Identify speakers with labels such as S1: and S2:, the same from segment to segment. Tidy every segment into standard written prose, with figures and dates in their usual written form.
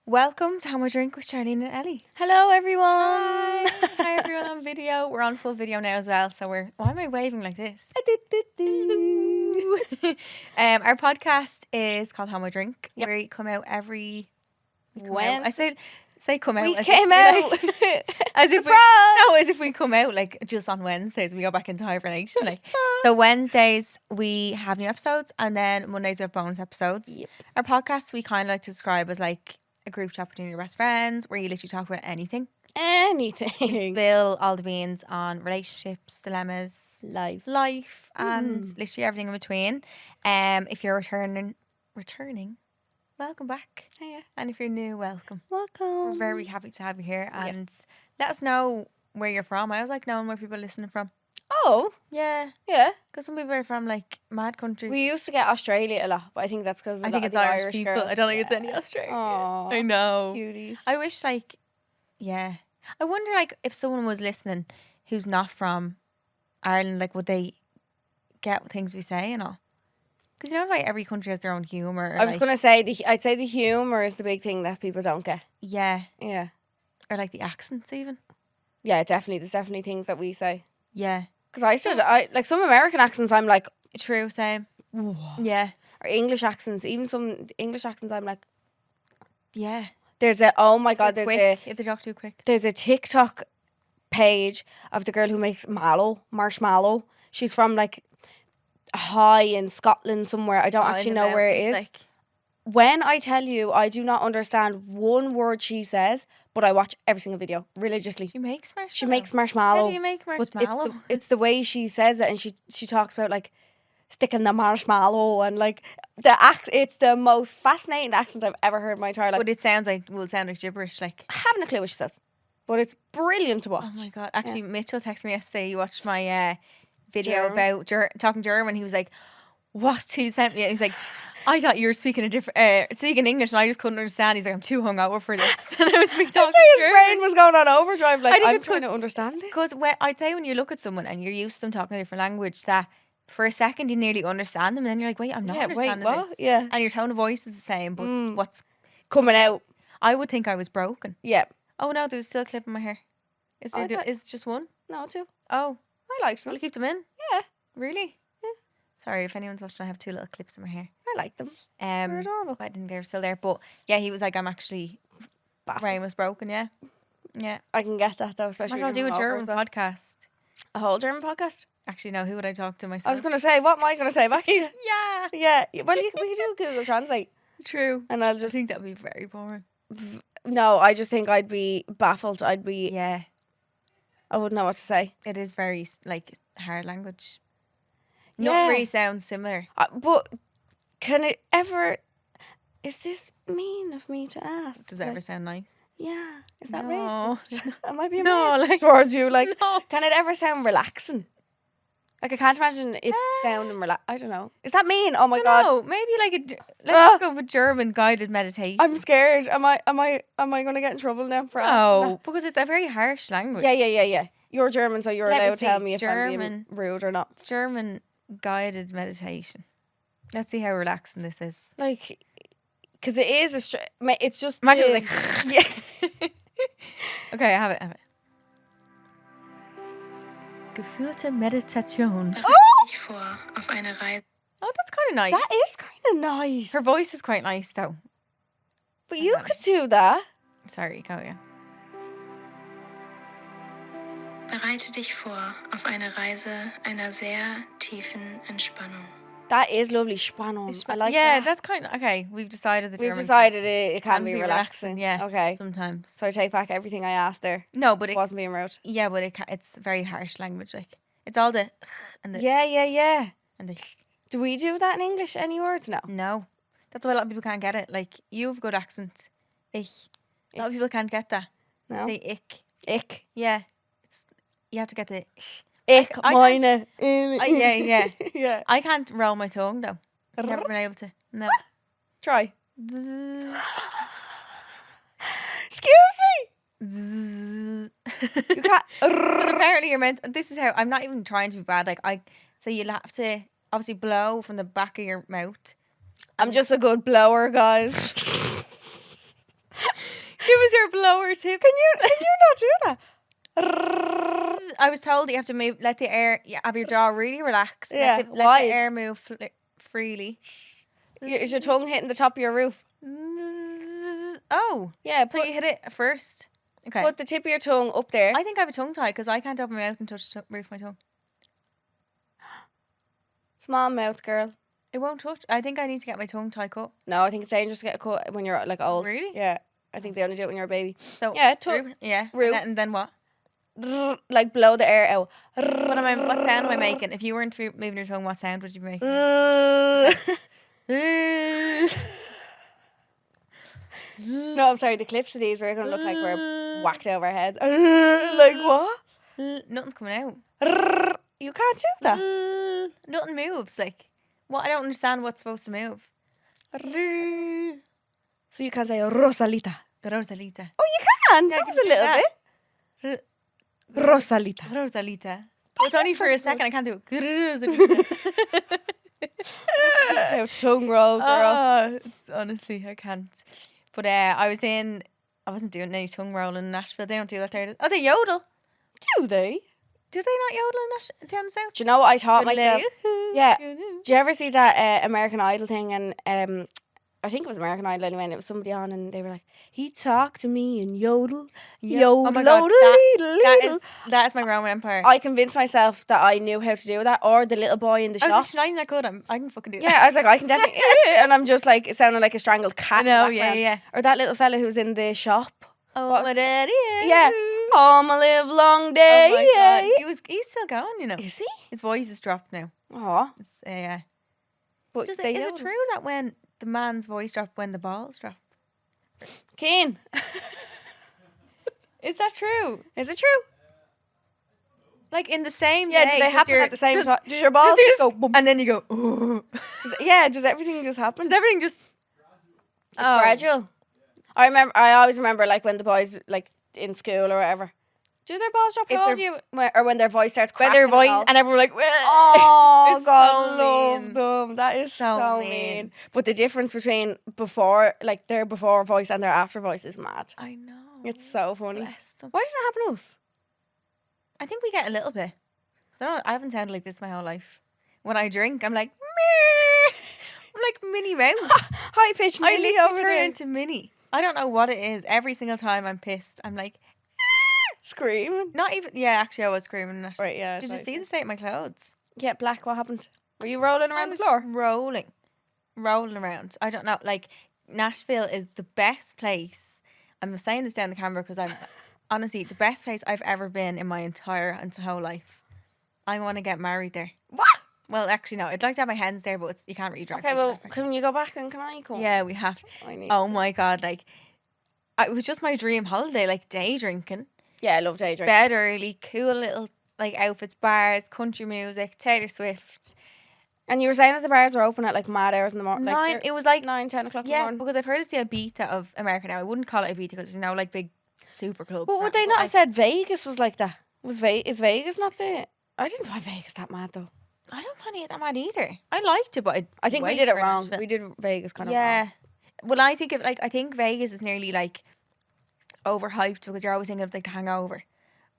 S1: Welcome to How Much Drink with Charlene and Ellie.
S2: Hello, everyone.
S1: Hi everyone on video. We're on full video now as well. So why am I waving like this? Our podcast is called How Much Drink.
S2: Yep.
S1: We come out every
S2: When
S1: I say come out.
S2: we
S1: as
S2: came
S1: if
S2: out,
S1: as if
S2: Surprise!
S1: as if we come out like just on Wednesdays and we go back into hibernation. So Wednesdays we have new episodes and then Mondays we have bonus episodes.
S2: Yep.
S1: Our podcast we kind of like to describe as like a group chat between your best friends where you literally talk about anything.
S2: anything.
S1: Spill all the beans on relationships, dilemmas,
S2: Life.
S1: and literally everything in between. If you're returning, welcome back.
S2: Hiya.
S1: And if you're new, welcome.
S2: Welcome.
S1: We're very happy to have you here and let us know where you're from. I always like knowing where people are listening from.
S2: Oh,
S1: Yeah,
S2: yeah.
S1: because some people are from like mad countries.
S2: We used to get Australia a lot, but I think that's because
S1: I think it's Irish people.
S2: Girls.
S1: I don't think it's any Australian.
S2: Aw,
S1: I know.
S2: cuties.
S1: I wish I wonder like if someone was listening who's not from Ireland, like would they get things we say and all? Because you know like every country has their own humour.
S2: I was gonna say I'd say the humor is the big thing that people don't get.
S1: Yeah.
S2: Yeah.
S1: Or like the accents even.
S2: Yeah, definitely. There's definitely things that we say.
S1: Yeah.
S2: Because I like some American accents. I'm like,
S1: True, same.
S2: whoa.
S1: Yeah.
S2: Or English accents. Even some English accents. I'm like,
S1: Yeah.
S2: there's a oh my god.
S1: They're
S2: There's
S1: quick, if they talk too quick.
S2: There's a TikTok page of the girl who makes marshmallow. She's from like high in Scotland somewhere. I don't
S1: Oh, in
S2: actually
S1: the
S2: know where it
S1: mountains,
S2: is. When I tell you, I do not understand one word she says, but I watch every single video religiously.
S1: She makes marshmallow.
S2: She makes
S1: How
S2: marshmallow.
S1: do you make
S2: but
S1: marshmallow?
S2: it's the way she says it, and she talks about like sticking the marshmallow and like it's the most fascinating accent I've ever heard in my entire life.
S1: But it sounds like gibberish. Like,
S2: I haven't a clue what she says, but it's brilliant to watch.
S1: oh my god! Actually, Mitchell texted me yesterday. You watched my video
S2: German?
S1: about talking German. He was like, "What?" He sent me. He's like, "I thought you were speaking speaking English, and I just couldn't understand." He's like, "I'm too hungover for this." And I was like,
S2: I'd
S1: talking
S2: say his
S1: German.
S2: brain was going on overdrive. Like,
S1: think
S2: I'm
S1: it's
S2: trying to understand it.
S1: Because I'd say when you look at someone and you're used to them talking a different language, that for a second you nearly understand them, and then you're like, "Wait, I'm not understanding
S2: what?
S1: this."
S2: Yeah.
S1: And your tone of voice is the same, but what's
S2: Coming out.
S1: I would think I was broken.
S2: Yeah.
S1: Oh no, there's still a clip in my hair. Is
S2: I
S1: there?
S2: thought-
S1: Is it just one?
S2: No, too.
S1: Oh,
S2: I liked
S1: will
S2: them.
S1: I keep them in?
S2: Yeah.
S1: Really?
S2: Yeah.
S1: Sorry if anyone's watching. I have two little clips in my hair.
S2: I like them. They're adorable.
S1: But I didn't get her still there. But yeah, he was like, I'm actually brain was broken. Yeah, yeah.
S2: I can get that though, especially
S1: Might as well do a German podcast.
S2: A whole German podcast.
S1: Actually, no. Who would I talk to myself?
S2: I was going to say, what am I going to say back to you?
S1: Yeah.
S2: Yeah. Well, we could do Google Translate,
S1: True.
S2: and I'll
S1: I
S2: just
S1: think that'd be very boring.
S2: no. I just think I'd be baffled.
S1: Yeah,
S2: I wouldn't know what to say.
S1: it is very like hard language.
S2: Yeah.
S1: Nothing really sounds similar.
S2: But can it ever? Is this mean of me to ask?
S1: Does it ever sound nice?
S2: Yeah. Is that
S1: No.
S2: racist? Am I being
S1: No,
S2: racist
S1: like-
S2: towards you? Like,
S1: No.
S2: can it ever sound relaxing? Like, I can't imagine it sounding I don't know. Is that mean? Oh my god.
S1: No, maybe like let's
S2: Ah.
S1: go with German guided meditation.
S2: I'm scared. Am I going to get in trouble now for asking
S1: No, because it's a very harsh language.
S2: that? Yeah. You're German, so you're
S1: Let me
S2: allowed to tell
S1: see.
S2: me if I'm
S1: German.
S2: being rude or not.
S1: German guided meditation. Let's see how relaxing this is.
S2: Like, because it is it's just
S1: Imagine
S2: the-
S1: it was like.
S2: yeah.
S1: Okay, I have it. Geführte Meditation.
S3: Bereite dich vor auf eine Reise.
S1: Oh, that's kind of nice.
S2: That is kind of nice.
S1: Her voice is quite nice, though.
S2: But you could do that.
S1: Sorry, go again.
S3: Bereite dich vor auf eine Reise einer sehr tiefen Entspannung.
S2: That is lovely. Spannung. I like
S1: yeah,
S2: that.
S1: that's kind of okay. We've decided the
S2: We've
S1: German
S2: decided it can be relaxing.
S1: Yeah,
S2: Okay.
S1: sometimes.
S2: So I take back everything I asked there.
S1: No, but
S2: It
S1: it
S2: wasn't being rude.
S1: yeah, but it's very harsh language. Like it's all the and the
S2: Yeah.
S1: and the
S2: Do we do that in English? Any words? No.
S1: no. That's why a lot of people can't get it. Like you have a good accent. Ich. A lot of people can't get that.
S2: No.
S1: Say ich.
S2: Ick.
S1: Yeah, you have to get the.
S2: Ick.
S1: I
S2: Meine.
S1: Yeah.
S2: Yeah.
S1: I can't roll my tongue though. Never been able to. No.
S2: Try.
S1: The-
S2: Excuse me.
S1: the-
S2: You can't.
S1: Because apparently you're meant. This is how I'm not even trying to be bad. Like so you'll have to obviously blow from the back of your mouth.
S2: I'm just a good blower, guys.
S1: Give us your blower tip.
S2: Can you not do that?
S1: I was told you have to move, let the air, have your jaw really relaxed.
S2: Yeah,
S1: let the
S2: wide.
S1: air move freely.
S2: Is your tongue hitting the top of your roof?
S1: Oh,
S2: Yeah,
S1: so you hit it first. Okay.
S2: put the tip of your tongue up there.
S1: I think I have a tongue tie because I can't open my mouth and touch the roof of my tongue.
S2: Small mouth girl.
S1: It won't touch. I think I need to get my tongue tie cut.
S2: No, I think it's dangerous to get a cut when you're like old.
S1: Really?
S2: Yeah. I think they only do it when you're a baby.
S1: So
S2: Yeah,
S1: yeah.
S2: roof.
S1: And then what?
S2: Like blow the air out.
S1: What sound am I making? If you weren't moving your tongue, what sound would you be making?
S2: No, I'm sorry. The clips of these we're gonna look like we're whacked over our heads. Like what?
S1: Nothing's coming out.
S2: You can't do that.
S1: Nothing moves. Like what? I don't understand what's supposed to move.
S2: So you can't say Rosalita.
S1: Rosalita.
S2: Oh, you can.
S1: Yeah,
S2: That
S1: I
S2: was
S1: can
S2: a
S1: do
S2: little
S1: that.
S2: bit. Rosalita.
S1: Rosalita. It's only for a second. I can't do it. Rosalita.
S2: Tongue roll, girl.
S1: Oh, honestly, I can't. But I wasn't doing any tongue roll in Nashville. They don't do that there. Oh, they yodel.
S2: Do they?
S1: Do they not yodel down south?
S2: Do you know what I taught myself? Yeah.
S1: Do
S2: Do you ever see that American Idol thing? And I think it was American Idol anyway. And it was somebody on, and they were like, "He talked to me in yodel, yodel,
S1: Oh my God, that is my Roman Empire.
S2: I convinced myself that I knew how to do that, or the little boy in the
S1: I was
S2: shop.
S1: actually not even that good. I can fucking do that.
S2: Yeah, I was like, I can definitely, and I'm just like, it sounded like a strangled cat.
S1: I
S2: in the
S1: know.
S2: background.
S1: Yeah.
S2: Or that little fella who's in the shop.
S1: Oh,
S2: What's-
S1: my daddy.
S2: Yeah. Home a live long day.
S1: Oh my God. He's still going. You know,
S2: Is he?
S1: his voice is dropped now.
S2: Aw.
S1: It's, yeah.
S2: But
S1: Is
S2: they
S1: it
S2: yodel.
S1: true that when the man's voice dropped, when the balls drop?
S2: Keen.
S1: Is that true?
S2: Is it true?
S1: Like in the same
S2: Yeah,
S1: day?
S2: do they
S1: does
S2: happen
S1: your-
S2: at the same
S1: does-
S2: time? Does your balls
S1: you
S2: just go boom?
S1: And then you go, oh.
S2: Does everything just happen?
S1: Does everything just...
S2: Oh. Gradual. I always remember like when the boys like in school or whatever. Do their balls drop?
S1: If
S2: How old
S1: they're-
S2: you? Or when their voice starts
S1: When
S2: cracking
S1: their voice...
S2: all.
S1: And everyone like...
S2: Oh
S1: It's
S2: God,
S1: so
S2: love
S1: mean.
S2: them. That is so,
S1: So
S2: mean.
S1: mean.
S2: But the difference between before, like their before voice and their after voice is mad.
S1: I know.
S2: It's so funny.
S1: Bless them.
S2: Why does that happen to us?
S1: I think we get a little bit. I haven't sounded like this my whole life. When I drink, I'm like... Meh. I'm like Minnie Mouse.
S2: High pitched
S1: I
S2: Millie
S1: literally
S2: over
S1: turn
S2: there
S1: into Minnie. I don't know what it is. Every single time I'm pissed, I'm like...
S2: screaming.
S1: Not even... Yeah, actually, I was screaming at.
S2: Right, yeah.
S1: Did you
S2: sorry.
S1: see the state of my clothes?
S2: Yeah, Black. What happened? Were you rolling
S1: I
S2: around the
S1: was
S2: floor?
S1: rolling around. I don't know. Like Nashville is the best place. I'm saying this down the camera because I'm honestly the best place I've ever been in my entire whole life. I want to get married there.
S2: What?
S1: Well, actually, no. I'd like to have my hands there, but you can't really drag.
S2: Okay,
S1: people
S2: well,
S1: that far.
S2: can you go back and can I come?
S1: Yeah, we have.
S2: I need.
S1: Oh
S2: to.
S1: my God! Like, it was just my dream holiday. Like day drinking,
S2: Yeah, I love day drinking.
S1: bed early, cool little like outfits, bars, country music, Taylor Swift.
S2: And you were saying that the bars were open at like mad hours in the morning.
S1: Nine. It was like
S2: 9, 10 o'clock in the
S1: yeah,
S2: morning.
S1: because I've heard it's the Ibiza of America now. I wouldn't call it Ibiza because it's now like big super clubs.
S2: But would they not have said Vegas was like that? Is Vegas not the? I didn't find Vegas that mad though.
S1: I don't find it that mad either. I liked it, but
S2: I think we
S1: wait
S2: did it
S1: for
S2: wrong.
S1: Nashville.
S2: We did Vegas kind of
S1: Yeah.
S2: wrong.
S1: Well, I think I think Vegas is nearly like overhyped because you're always thinking of like The Hangover,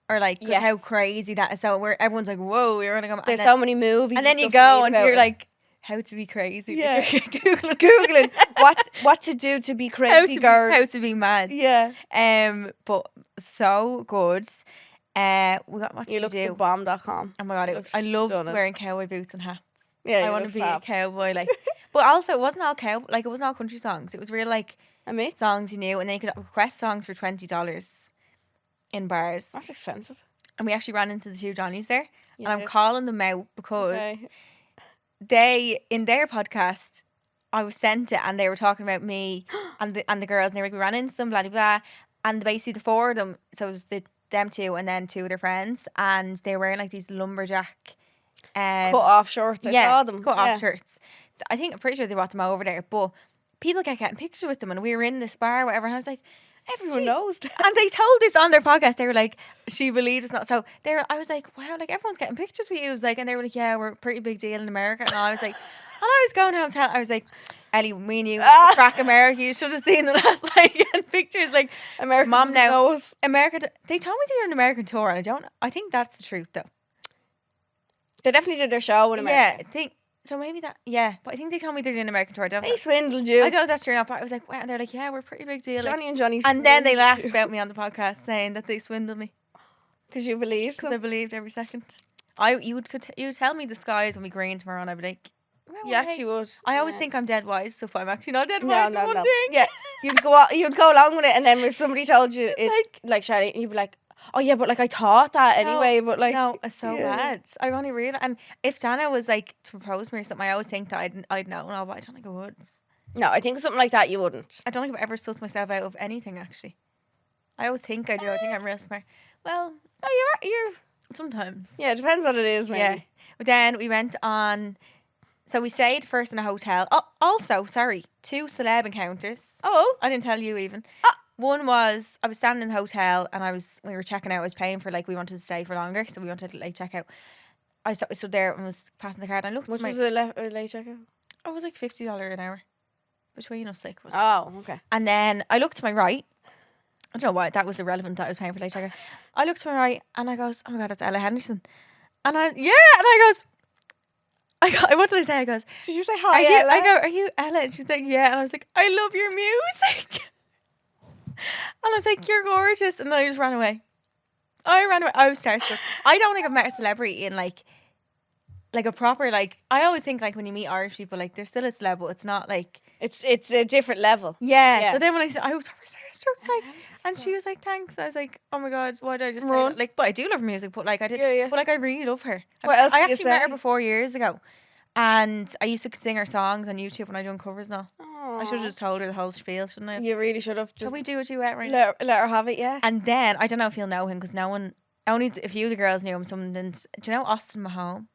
S1: or like 'cause how
S2: Yes.
S1: crazy that is. So where everyone's like, "Whoa, you're gonna go,"
S2: There's
S1: and
S2: so many movies.
S1: then you
S2: stuff
S1: go
S2: made
S1: and
S2: about
S1: you're
S2: it.
S1: like, "How to be crazy?"
S2: Yeah.
S1: Googling,
S2: Googling what to do to be crazy, girl.
S1: how to be mad.
S2: Yeah.
S1: But so good. We got what
S2: You
S1: to
S2: look
S1: do.
S2: at bomb.com.
S1: Oh my God,
S2: looks
S1: I love
S2: stunning.
S1: wearing cowboy boots and hats.
S2: Yeah,
S1: I
S2: you
S1: want to
S2: look
S1: be
S2: fab.
S1: a cowboy, like. But also, it wasn't all it wasn't all country songs. It was real like
S2: I mean,
S1: songs you knew, and then you could request songs for $20 in bars.
S2: that's expensive.
S1: And we actually ran into the two Johnnies there,
S2: You
S1: and I'm
S2: did.
S1: calling them out because
S2: Okay.
S1: they in their podcast, I was sent it, and they were talking about me and the girls, and they were like, we ran into them, blah blah blah, and basically the four of them, so it was them two and then two of their friends, and they were wearing like these lumberjack.
S2: Cut off shorts. I saw them.
S1: cut
S2: Yeah.
S1: off shirts. I'm pretty sure they brought them over there, but people kept getting pictures with them, and we were in this bar, or whatever, and I was like,
S2: Everyone knows that.
S1: And they told this on their podcast. They were like, she believed it's not. So I was like, wow, like everyone's getting pictures with you. Like, and they were like, yeah, we're a pretty big deal in America. And I was like, and I was going home I was like, Ellie, me and you, crack America. You should have seen the last pictures. Like,
S2: America
S1: Mom
S2: doesn't
S1: now,
S2: know us.
S1: America. They told me they're an American tour, and I think that's the truth though.
S2: They definitely did their show in America.
S1: Yeah, so maybe that. Yeah, but I think they told me they're doing an American tour. I don't know.
S2: They swindled you.
S1: I don't know if that's true or not, but I was like, wow. And they're like, yeah, we're a pretty big deal.
S2: Johnny and Johnny.
S1: And then they
S2: swindled
S1: laughed
S2: you.
S1: about me on the podcast, saying that they swindled me
S2: Because you believed
S1: because I
S2: them.
S1: believed every second. You would tell me the sky's will be green tomorrow, and I'd be like, well,
S2: You actually would.
S1: I always
S2: Yeah.
S1: think I'm dead wise, so if I'm actually not dead
S2: No,
S1: wise,
S2: no,
S1: one
S2: no.
S1: thing.
S2: Yeah, you'd go along with it, and then if somebody told you it's like Shelley, and you'd be like, oh yeah, but like I thought that anyway, but like
S1: No, it's so
S2: yeah.
S1: bad. I only realized, and if Dana was like to propose me or something, I always think that I'd know, no, but I don't think I would.
S2: No, I think something like that you wouldn't.
S1: I don't think I've ever sussed myself out of anything actually. I always think I do. I think I'm real smart. Well,
S2: No, you're
S1: sometimes.
S2: yeah, it depends what it is, maybe.
S1: Yeah. But then we went on. So we stayed first in a hotel. Oh, also, sorry, 2 celeb encounters.
S2: Oh,
S1: I didn't tell you even.
S2: Ah.
S1: One was I was standing in the hotel and we were checking out. I was paying for we wanted to stay for longer, so we wanted to check out. I stood there and was passing the card. And I looked
S2: which
S1: at my.
S2: was a late checkout?
S1: Oh, it was like $50 an hour between us. Was
S2: Oh, okay.
S1: And then I looked to my right. I don't know why that was irrelevant that I was paying for late checkout. I looked to my right and I goes, oh my god, that's Ella Henderson. And I goes. What did I say? I goes,
S2: Did you say hi, Ella?
S1: I go, are you Ella? And she's like, yeah. And I was like, I love your music. And I was like, you're gorgeous. And then I just ran away. I was starstruck. I don't think I've met a celebrity in like a proper I always think when you meet Irish people they're still a celeb, but it's not
S2: It's a different level.
S1: yeah.
S2: Yeah.
S1: So then when I said I was proper starstruck and she was like, thanks. I was like, oh my god, why did I just say
S2: Run.
S1: that? But I do love her music, but I did
S2: Yeah.
S1: but I really love her.
S2: What else
S1: I
S2: do you
S1: actually met her
S2: say?
S1: before years ago. And I used to sing her songs on YouTube when I done covers now. I should have
S2: Aw.
S1: just told her the whole spiel, shouldn't I?
S2: You really should have
S1: Can
S2: just
S1: we do a duet right now?
S2: let her have it, yeah.
S1: And then I don't know if you'll know him because no one, only a few of the girls knew him. Someone didn't. Do you know Austin Mahone?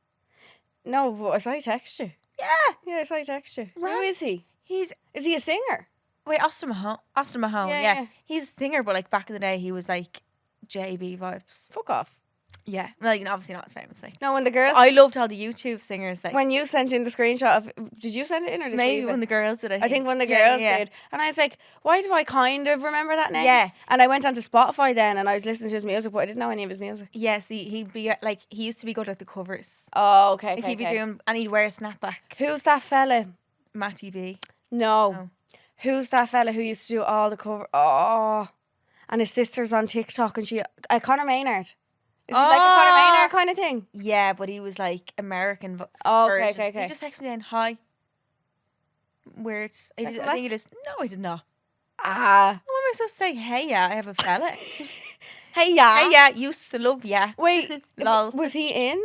S2: No, but I saw you text you.
S1: Yeah,
S2: Yeah, I saw you text you. Who
S1: Right.
S2: is he?
S1: he's
S2: Is he a singer?
S1: wait Austin Mahone. Austin Mahone.
S2: Yeah,
S1: Yeah,
S2: yeah.
S1: he's a singer, but back in the day he was JB vibes.
S2: Fuck off.
S1: Yeah, well, obviously not as famous.
S2: No, when the girls
S1: I loved all the YouTube singers.
S2: when you sent in the screenshot of, did you send it in or did
S1: maybe
S2: you
S1: when the girls did.
S2: I think when the
S1: Yeah,
S2: girls
S1: yeah.
S2: did. And I was like, why do I kind of remember that name?
S1: Yeah.
S2: And I went onto Spotify then and I was listening to his music, but I didn't know any of his music.
S1: Yes, he'd be he used to be good at the covers.
S2: Oh, okay.
S1: He'd be doing and he'd wear a snapback.
S2: Who's that fella?
S1: Matty B.
S2: No.
S1: No.
S2: Who's that fella who used to do all the cover? Oh. And his sister's on TikTok and she, Conor Maynard. Is it like a Conor
S1: Oh.
S2: Maynard kind of thing?
S1: Yeah, but he was American.
S2: Oh,
S1: version.
S2: okay.
S1: He just texted me saying hi. Weird. I
S2: Second
S1: think he just. No, I did not.
S2: Ah.
S1: What am I supposed to say? Hey, yeah, I have a fella.
S2: Hey, yeah.
S1: Hey, yeah, used to love ya.
S2: Wait,
S1: Lol.
S2: was he in?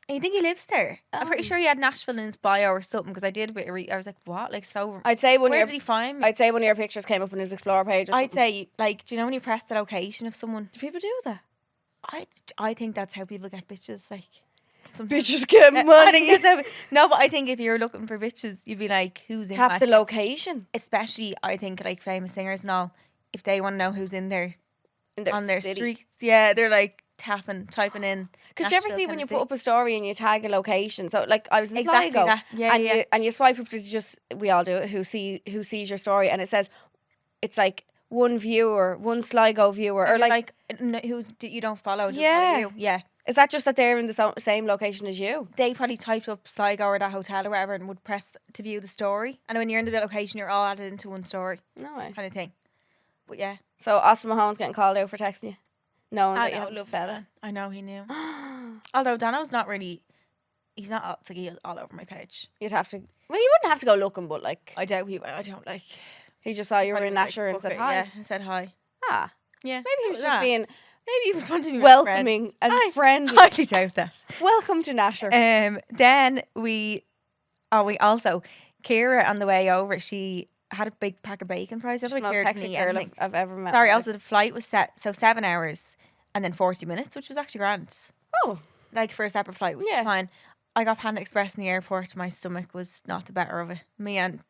S1: I think he lives there. I'm pretty
S2: Oh.
S1: sure he had Nashville in his bio or something because I did a bit of I was like, what? So.
S2: I'd say one of
S1: Where
S2: your,
S1: did he find me?
S2: I'd say one of your pictures came up on his Explore page. Or
S1: I'd
S2: something.
S1: say, do you know when you press the location of someone?
S2: Do people do that?
S1: I think that's how people get bitches. Sometimes.
S2: Bitches get
S1: I think
S2: money.
S1: that's how, no, but I think if you're looking for bitches, you'd be like, who's in
S2: Tap
S1: that
S2: the
S1: shit?
S2: location
S1: Especially, I think famous singers and all. If they want to know who's in there
S2: in their
S1: on their
S2: city.
S1: streets, yeah, they're typing in.
S2: Because you ever
S1: Nashville,
S2: see when you put
S1: Tennessee.
S2: up a story and you tag a location? So I was in
S1: Exactly
S2: Sligo,
S1: that. Yeah,
S2: and
S1: yeah.
S2: you swipe up to just, we all do it, who sees your story, and it says it's like one viewer, one Sligo viewer, or
S1: Or who's you don't follow? Just
S2: Yeah.
S1: follow you. Yeah.
S2: is that just that they're in the same location as you?
S1: They probably typed up Sligo or that hotel or whatever and would press to view the story. And when you're in the location, you're all added into one story,
S2: No way.
S1: kind of thing. But yeah,
S2: So Austin Mahone's getting called out for texting you, knowing
S1: I
S2: that you have a
S1: love
S2: fella.
S1: that. I know he knew. Although Dano's not really. He's not up to get all over my page.
S2: You'd have to. Well, you wouldn't have to go looking, but
S1: I doubt he. I don't like.
S2: he just saw you were
S1: Probably
S2: in
S1: was like,
S2: Nashville and
S1: "Fuck
S2: said
S1: it,"
S2: hi.
S1: Yeah, I said hi.
S2: Ah,
S1: Yeah,
S2: maybe he was just
S1: that.
S2: being
S1: Maybe he was wanting to be my friend.
S2: welcoming and
S1: I
S2: friendly.
S1: highly doubt that.
S2: Welcome to Nashville.
S1: Then we also Kira on the way over. She had a big pack of bacon fries. I
S2: She's
S1: don't
S2: the most
S1: think Kira can
S2: hectic
S1: eat
S2: girl
S1: anything.
S2: I've ever met.
S1: Sorry,
S2: in my
S1: also the flight was set 7 hours and then 40 minutes, which was actually grand.
S2: life. Oh,
S1: For a separate flight, which
S2: Yeah.
S1: was fine. I got Panda Express in the airport. My stomach was not the better of it.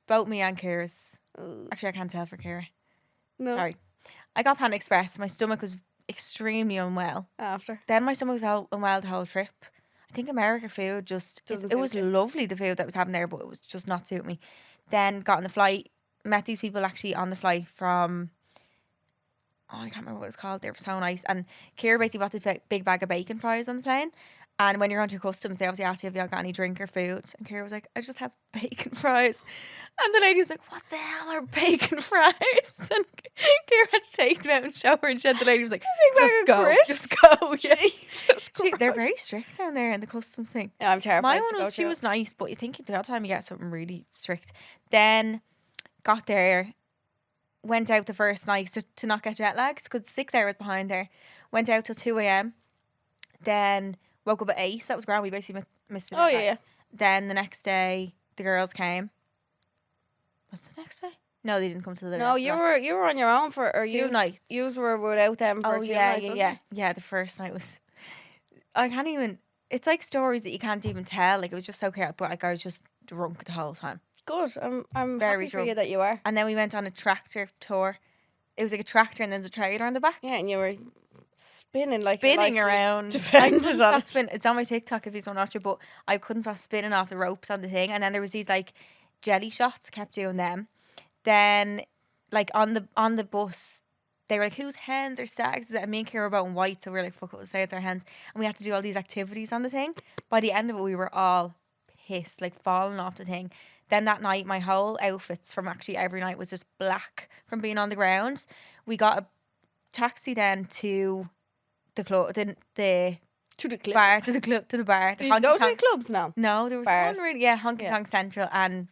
S1: Both me and Kira's.
S2: Ugh.
S1: Actually, I can't tell for Kira.
S2: no.
S1: Sorry. I got Panda Express. My stomach was extremely unwell.
S2: After.
S1: Then my stomach was unwell the whole trip. I think America food
S2: Doesn't
S1: it was
S2: suit you.
S1: lovely, the food that was happening there, but it was just not suit me. Then got on the flight, met these people actually on the flight from, I can't remember what it's called. They were so nice. And Kira basically bought this big bag of bacon fries on the plane. And when you're on to customs, they obviously ask you if you got any drink or food. And Kira was like, I just have bacon fries. And the lady was like, what the hell are bacon fries? And Kira had to take them out and show her. And the lady was like, just go. Just go. Yeah.
S2: Jesus
S1: They're very strict down there in the customs thing.
S2: Yeah, I'm terrified.
S1: My
S2: to
S1: one
S2: go
S1: was, she
S2: through
S1: was nice, but you think the other time you get something really strict. Then got there, went out the first night to not get jet lagged because 6 hours behind there. Went out till 2 a.m. Then woke up at 8. So that was grand. We basically missed the
S2: it. Oh
S1: jet
S2: yeah,
S1: lag.
S2: yeah.
S1: Then the next day, the girls came. What's the next day? No, they didn't come to the
S2: No, you were on your own for or
S1: 2
S2: you
S1: nights.
S2: were without them for
S1: Oh
S2: 2
S1: yeah,
S2: nights.
S1: yeah,
S2: wasn't
S1: yeah,
S2: it?
S1: yeah. The first night was, I can't even. It's like stories that you can't even tell. Like it was just so chaotic, but like I was just drunk the whole time.
S2: Good. I'm
S1: Very
S2: happy for you
S1: drunk.
S2: that you are.
S1: And then we went on a tractor tour. It was like a tractor and then there's a trailer on the back.
S2: Yeah, and you were spinning like your
S1: Spinning
S2: life
S1: around.
S2: depended
S1: couldn't
S2: on
S1: stop
S2: it.
S1: spin. It's on my TikTok if you don't watch it, but I couldn't stop spinning off the ropes on the thing. And then there was these like jelly shots. Kept doing them. Then like on the bus, they were like, whose hens or stags is it? And me and Kira were both in white, so we were like, fuck it, we'll say it's our hens. And we had to do all these activities on the thing. By the end of it, we were all pissed, like falling off the thing. Then that night, my whole outfits from actually every night was just black from being on the ground. We got a taxi then to the club, the
S2: To the club.
S1: bar, to the club, to the bar.
S2: Did you go to the clubs now?
S1: No, there was
S2: Bars.
S1: one really, yeah, Honky
S2: Yeah.
S1: Tonk Central, and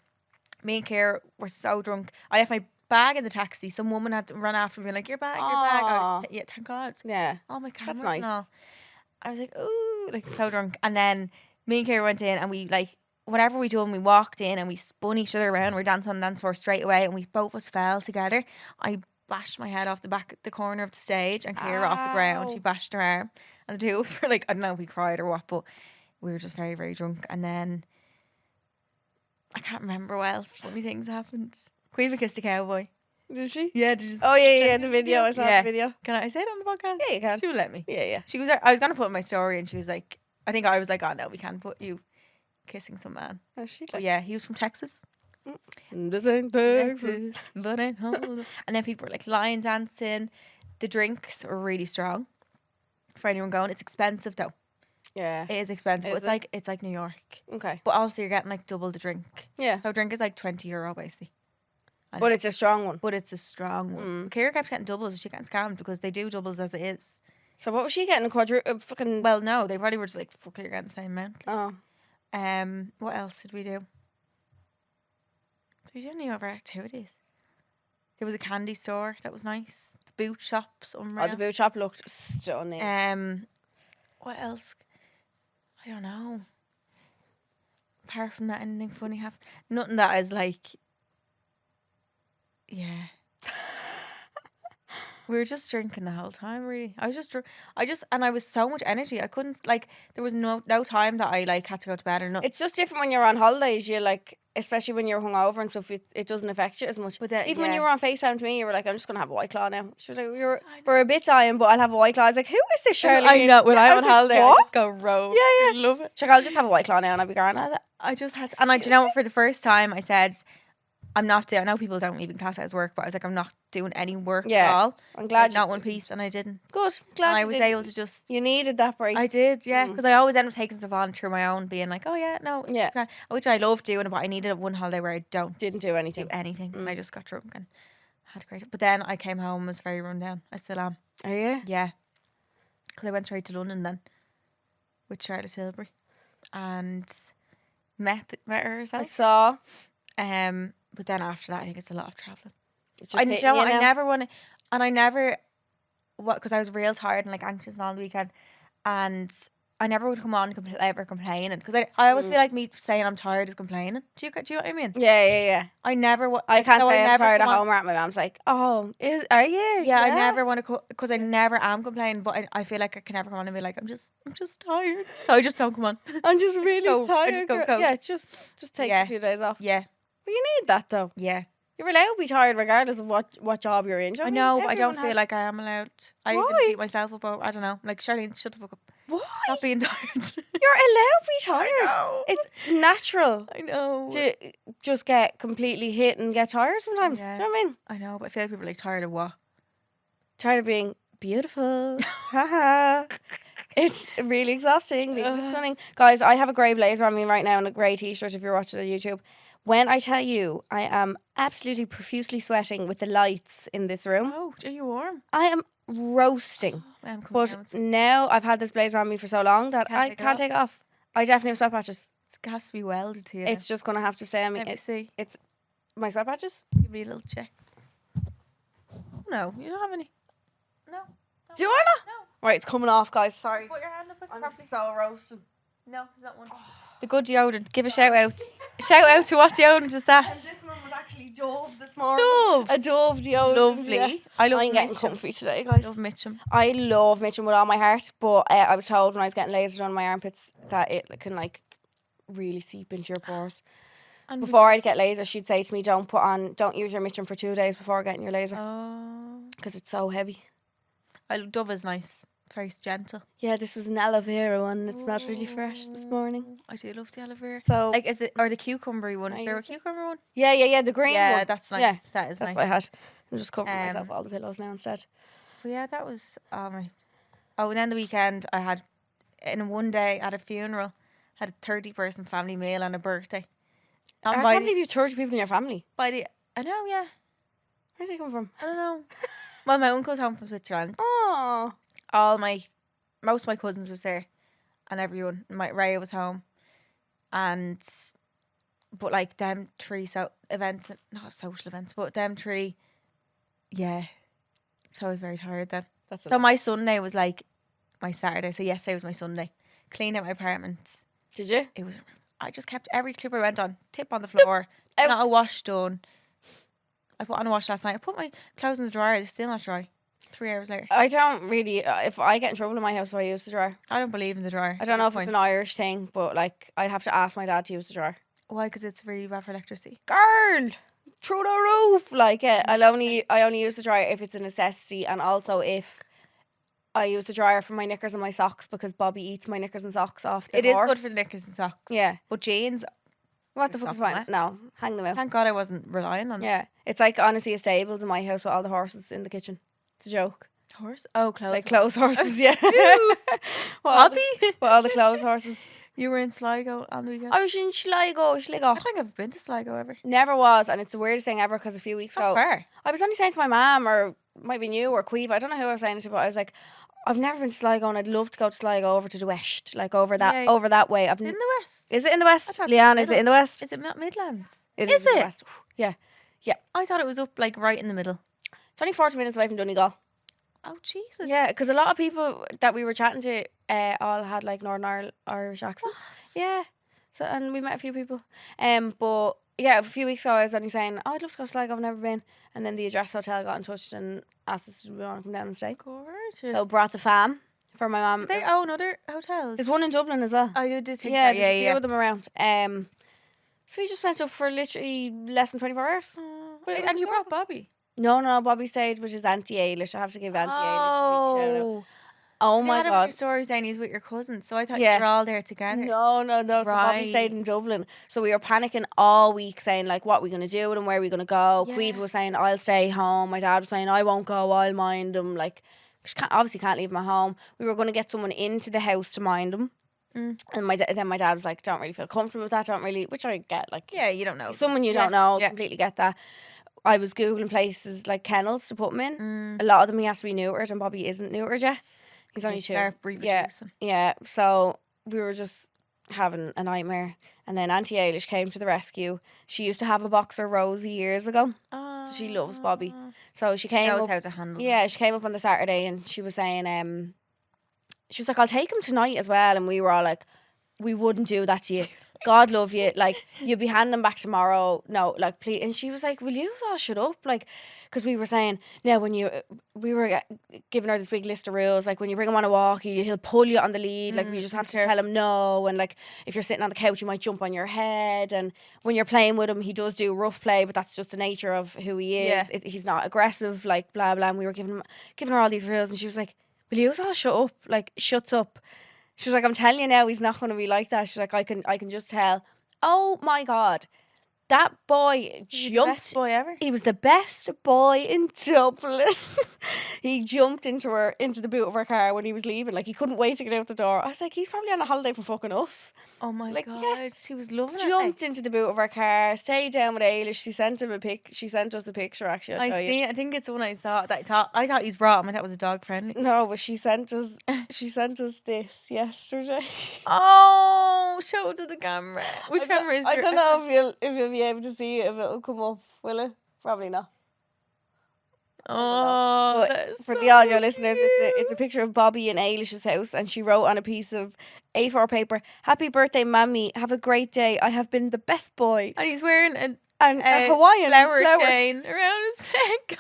S1: me and Kira were so drunk. I left my bag in the taxi. Some woman had to run after me, and like, your bag, your bag.
S2: Aw.
S1: Yeah, thank God.
S2: Yeah.
S1: All my cameras
S2: nice.
S1: and all. I was like, ooh, like so drunk. And then me and Kira went in, and we like, whatever we done, we walked in and we spun each other around. We were dancing on the dance floor straight away, and we both of us fell together. I bashed my head off the corner of the stage, and Kira off the ground. She
S2: Ow.
S1: bashed her arm, and the two of us were like, I don't know if we cried or what, but we were just very, very drunk. And then I can't remember what else funny things happened. Queen kissed a cowboy.
S2: Did she?
S1: Yeah, did you?
S2: Oh yeah, the video. I saw
S1: Yeah.
S2: the video.
S1: Can I say it on the podcast?
S2: Yeah, you can.
S1: She would let me.
S2: Yeah.
S1: She was. I was gonna put in my story, and she was like, I think I was like, oh no, we can't put you kissing some man.
S2: Has she?
S1: But yeah, he was from Texas.
S2: The same Texas.
S1: But I hold. And then people were like lion dancing. The drinks were really strong. For anyone going, it's expensive though.
S2: Yeah.
S1: It is expensive. But
S2: Is
S1: it's like New York.
S2: Okay.
S1: But also you're getting like double the drink.
S2: Yeah.
S1: So drink is like €20 basically. I
S2: But
S1: know.
S2: it's a strong one.
S1: But it's a strong one.
S2: Mm.
S1: Kira kept getting doubles. She getting scammed because they do doubles as it is.
S2: So what was she getting? A fucking.
S1: Well, no, they probably were just like, fuck it, you're getting the same amount.
S2: Oh.
S1: What else did we do? Did we do any other activities? There was a candy store that was nice. The boot shops, unreal.
S2: Oh, the boot shop looked stunning.
S1: What else? I don't know. Apart from that, anything funny happened? Nothing that is like, yeah. We were just drinking the whole time, really. I was so much energy. I couldn't, like, there was no time that I, like, had to go to bed or nothing.
S2: It's just different when you're on holidays. You like, especially when you're hungover and stuff. It doesn't affect you as much.
S1: But then,
S2: Even when
S1: yeah.
S2: you were on FaceTime to me, you were like, I'm just gonna have a White Claw now. She was like,
S1: I
S2: we're a bit dying, but I'll have a White Claw. I was like, who is this Shirley?
S1: I know, when
S2: Yeah,
S1: I'm
S2: I
S1: on
S2: was like,
S1: holiday, I
S2: what?
S1: just go rogue.
S2: Yeah,
S1: I love it.
S2: She's like, I'll just have a White Claw now and I'll be gone.
S1: I just had to, and do you know what, for the first time I said, I'm not doing, I know people don't even class it as work, but I was like, I'm not doing any work
S2: Yeah.
S1: at all.
S2: I'm glad.
S1: Not one piece, and I didn't.
S2: Good. Glad
S1: And I
S2: you
S1: was
S2: did.
S1: able to just,
S2: You needed that break.
S1: I did, yeah,
S2: Mm.
S1: because I always end up taking stuff on through my own, being like, oh yeah, no, it's
S2: Yeah.
S1: grand. Which I love doing, but I needed one holiday where I don't
S2: Didn't do
S1: do
S2: anything.
S1: anything, and
S2: Mm.
S1: I just got drunk and had a great. But then I came home and was very run down. I still am,
S2: Oh yeah.
S1: yeah, because I went straight to London then with Charlotte Tilbury, and met her
S2: I
S1: herself.
S2: saw.
S1: But then after that, I think it's a lot of traveling.
S2: It's
S1: I,
S2: just
S1: you
S2: hitting
S1: know what,
S2: you
S1: I
S2: now.
S1: never want to, and I never, because I was real tired and like anxious and all the weekend, and I never would come on ever complaining, because I always feel like me saying I'm tired is complaining. Do you know what I mean?
S2: Yeah.
S1: I never.
S2: I can't
S1: so
S2: say I'm
S1: never
S2: tired at
S1: come on-
S2: home or at my mom's like, oh, are you?
S1: Yeah, I never want to, because I never am complaining, but I feel like I can never come on and be like, I'm just tired. So I just don't come on.
S2: I'm just really
S1: go- I
S2: tired.
S1: just go
S2: girl.
S1: coast.
S2: Yeah, just take
S1: Yeah.
S2: a few days off.
S1: Yeah,
S2: But you need that though.
S1: yeah.
S2: You're allowed to be tired regardless of what job you're in. Do you
S1: I
S2: what
S1: know,
S2: mean?
S1: but I don't
S2: Everyone
S1: feel
S2: has-
S1: like I am allowed. I even
S2: Why?
S1: beat myself up. I don't know. Like, Charlene, shut the fuck up.
S2: Why?
S1: Stop being tired.
S2: You're allowed to be tired.
S1: I know.
S2: It's natural
S1: I know.
S2: to just get completely hit and get tired sometimes.
S1: Yeah.
S2: Do you know what I mean?
S1: I know, but I feel like people are like tired of what?
S2: Tired of being beautiful. Haha. It's really exhausting being
S1: Ugh.
S2: stunning. Guys, I have a grey blazer on me right now and a grey t-shirt if you're watching on YouTube. When I tell you I am absolutely profusely sweating with the lights in this room,
S1: Oh, are you warm?
S2: I am roasting.
S1: I'm coming
S2: But
S1: down.
S2: now I've had this blazer on me for so long that
S1: Can't
S2: I
S1: take it
S2: can't
S1: off.
S2: take it off. I definitely have sweat patches.
S1: It has to be welded to you.
S2: It's just going to have to stay on me.
S1: Let me see.
S2: My sweat patches?
S1: Give me a little check. No, you don't have any. No.
S2: Do I not?
S1: No.
S2: Right, it's coming off, guys. Sorry.
S1: Put your hand up
S2: I'm
S1: properly.
S2: so roasted.
S1: No, there's not one. The good deodorant. Give a shout out. Shout out to what deodorant is
S2: And
S1: that?
S2: this one was actually Dove this morning.
S1: Dove.
S2: A Dove deodorant.
S1: Lovely.
S2: Yeah.
S1: I love
S2: I'm getting
S1: Mitchum.
S2: comfy today, guys.
S1: Love Mitchum.
S2: I love Mitchum with all my heart, but I was told when I was getting lasered on my armpits that it can like really seep into your pores.
S1: And
S2: Before I'd get laser, she'd say to me, don't use your Mitchum for 2 days before getting your laser
S1: Oh.
S2: because it's so heavy.
S1: Dove is nice. Very gentle.
S2: Yeah, this was an aloe vera one and it smelled really fresh this morning.
S1: I do love the aloe vera.
S2: So
S1: Like, is it, or the cucumbery one?
S2: I
S1: Is there a
S2: use this.
S1: cucumber one?
S2: yeah, the green
S1: Yeah,
S2: one.
S1: that's nice.
S2: Yeah,
S1: That is
S2: That's
S1: nice.
S2: what I had. I'm just covering myself
S1: Um,
S2: all the pillows now instead.
S1: But yeah, that was my. Oh, and then the weekend I had, in one day, I had a funeral, had a 30-person family meal and a birthday.
S2: I
S1: And
S2: can't believe you have 30 people in your family.
S1: I know, yeah,
S2: Where do they come from?
S1: I don't know. Well, my uncle's home from Switzerland.
S2: Oh,
S1: Most of my cousins was there, and everyone. Raya was home, but like them three events, not social events, but them three, yeah. So I was very tired then.
S2: that's
S1: So my Sunday was like my Saturday. So yesterday was my Sunday. Cleaned out my apartment.
S2: Did you?
S1: It was. I just kept every clip I went on, tip on the floor.
S2: Out.
S1: Not a wash done. I put on a wash last night. I put my clothes in the dryer. They're still not dry. 3 hours later.
S2: I don't really. If I get in trouble in my house, I use the dryer.
S1: I don't believe in the dryer.
S2: I don't know if it's an Irish thing, but like I'd have to ask my dad to use the dryer.
S1: Why? Because it's really bad for electricity.
S2: Girl, through the roof. Like I only use the dryer if it's a necessity, and also if I use the dryer for my knickers and my socks because Bobby eats my knickers and socks off the
S1: It is
S2: horse.
S1: good for the knickers and socks.
S2: Yeah.
S1: But jeans,
S2: What the
S1: It's
S2: fuck is
S1: not
S2: fine?
S1: wet.
S2: No, hang them out.
S1: thank God I wasn't relying on them.
S2: Yeah, it's like honestly a stables in my house with all the horses in the kitchen. It's a joke.
S1: Horse? Oh, clothes.
S2: Like clothes horses, yeah.
S1: Ew.
S2: What all the-
S1: Hobby?
S2: with all the clothes horses.
S1: You were in Sligo on the weekend?
S2: I was in Sligo.
S1: I don't think I've been to Sligo ever.
S2: Never was, and it's the weirdest thing ever because a few weeks
S1: Not
S2: ago,
S1: far.
S2: I was only saying to my mum, or it might be you or Queeve, I don't know who I was saying it to, but I was like, I've never been to Sligo and I'd love to go to Sligo over to the west, like over that way.
S1: It's in the west.
S2: Is it in the west?
S1: I thought
S2: Leanne,
S1: it
S2: is
S1: was
S2: it in the west?
S1: Is it Midlands?
S2: It
S1: is
S2: in the
S1: it?
S2: west. Yeah.
S1: I thought it was up like right in the middle.
S2: It's only 40 minutes away from Donegal.
S1: Oh, Jesus.
S2: Yeah, because a lot of people that we were chatting to all had like Northern Irish accents.
S1: What?
S2: Yeah. So and we met a few people. But yeah, a few weeks ago I was only saying, oh, I'd love to go to Sligo, I've never been. And then the Address Hotel got in touch and asked us if we want to come down and stay.
S1: Gorgeous.
S2: So brought the fam for my mum.
S1: Do they own other hotels?
S2: There's one in Dublin as well.
S1: Oh, you did think
S2: Yeah,
S1: that.
S2: there's a few
S1: Yeah.
S2: of them around. So we just went up for literally less than 24 hours. But it was
S1: And you brought
S2: adorable.
S1: Bobby.
S2: No, Bobby stayed, which is Auntie Ailish. I have to give Auntie Ailish a big shout out. Oh
S1: You
S2: my
S1: had a
S2: god.
S1: story saying he was with your cousin, so I thought
S2: Yeah.
S1: you were all there together.
S2: No. So Bobby stayed
S1: Right.
S2: in Dublin. So we were panicking all week saying like what we're going to do with him, where we're going to go.
S1: Yeah.
S2: Queeve was saying I'll stay home. My dad was saying I won't go, I'll mind him. Like, she obviously can't leave him at home. We were going to get someone into the house to mind him.
S1: Mm.
S2: And then my dad was like, don't really feel comfortable with that, which I get. Like,
S1: Yeah, you don't know.
S2: someone you
S1: Yeah,
S2: don't know,
S1: yeah.
S2: completely get that. I was Googling places like kennels to put him in.
S1: Mm.
S2: A lot of them he has to be neutered and Bobby isn't neutered yet. He's only 2.
S1: Start
S2: Yeah.
S1: reproducing.
S2: Yeah, so we were just having a nightmare. And then Auntie Ailish came to the rescue. She used to have a boxer Rosie years ago. So she loves Bobby. So she
S1: She
S2: came
S1: knows
S2: up.
S1: how to handle them.
S2: Yeah, she came up on the Saturday and she was saying, she was like, I'll take him tonight as well. And we were all like, we wouldn't do that to you. God love you. Like, you'll be handing them back tomorrow. No, like, please. And she was like, will you all shut up? Like, because we were saying, now we were giving her this big list of rules. Like, when you bring him on a walk, he'll pull you on the lead. Like, you just have to tell him no. And like, if you're sitting on the couch, he might jump on your head. And when you're playing with him, he does do rough play, but that's just the nature of who he is.
S1: Yeah.
S2: He's not aggressive, like, blah, blah. And we were giving her all these rules. And she was like, will you all shut up? Like, shuts up. She was like, I'm telling you now, he's not going to be like that. She's like, I can just tell. Oh my God. That boy
S1: He's the
S2: jumped.
S1: best boy ever.
S2: He was the best boy in Dublin. He jumped into the boot of her car when he was leaving. Like, he couldn't wait to get out the door. I was like, he's probably on a holiday for fucking us.
S1: Oh my
S2: Like,
S1: God.
S2: yeah.
S1: He was loving it.
S2: Jumped into the boot of her car, stayed down with Ailish. She sent us a picture, actually. I'll show you.
S1: I think it's the one I saw. That I thought he's brought him. I thought it was a dog friendly.
S2: No, but she sent us this yesterday.
S1: Oh, show it to the camera. Which camera is
S2: I
S1: there?
S2: don't know if you'll be able to see it, if it'll come up, will it? Probably not.
S1: Oh,
S2: But
S1: that is
S2: for
S1: so
S2: the audio listeners,
S1: cute.
S2: it's a picture of Bobby in Ailish's house, and she wrote on a piece of A4 paper, "Happy birthday, Mammy. Have a great day. I have been the best boy."
S1: And he's wearing
S2: And a Hawaiian
S1: flower
S2: flower.
S1: chain around his neck.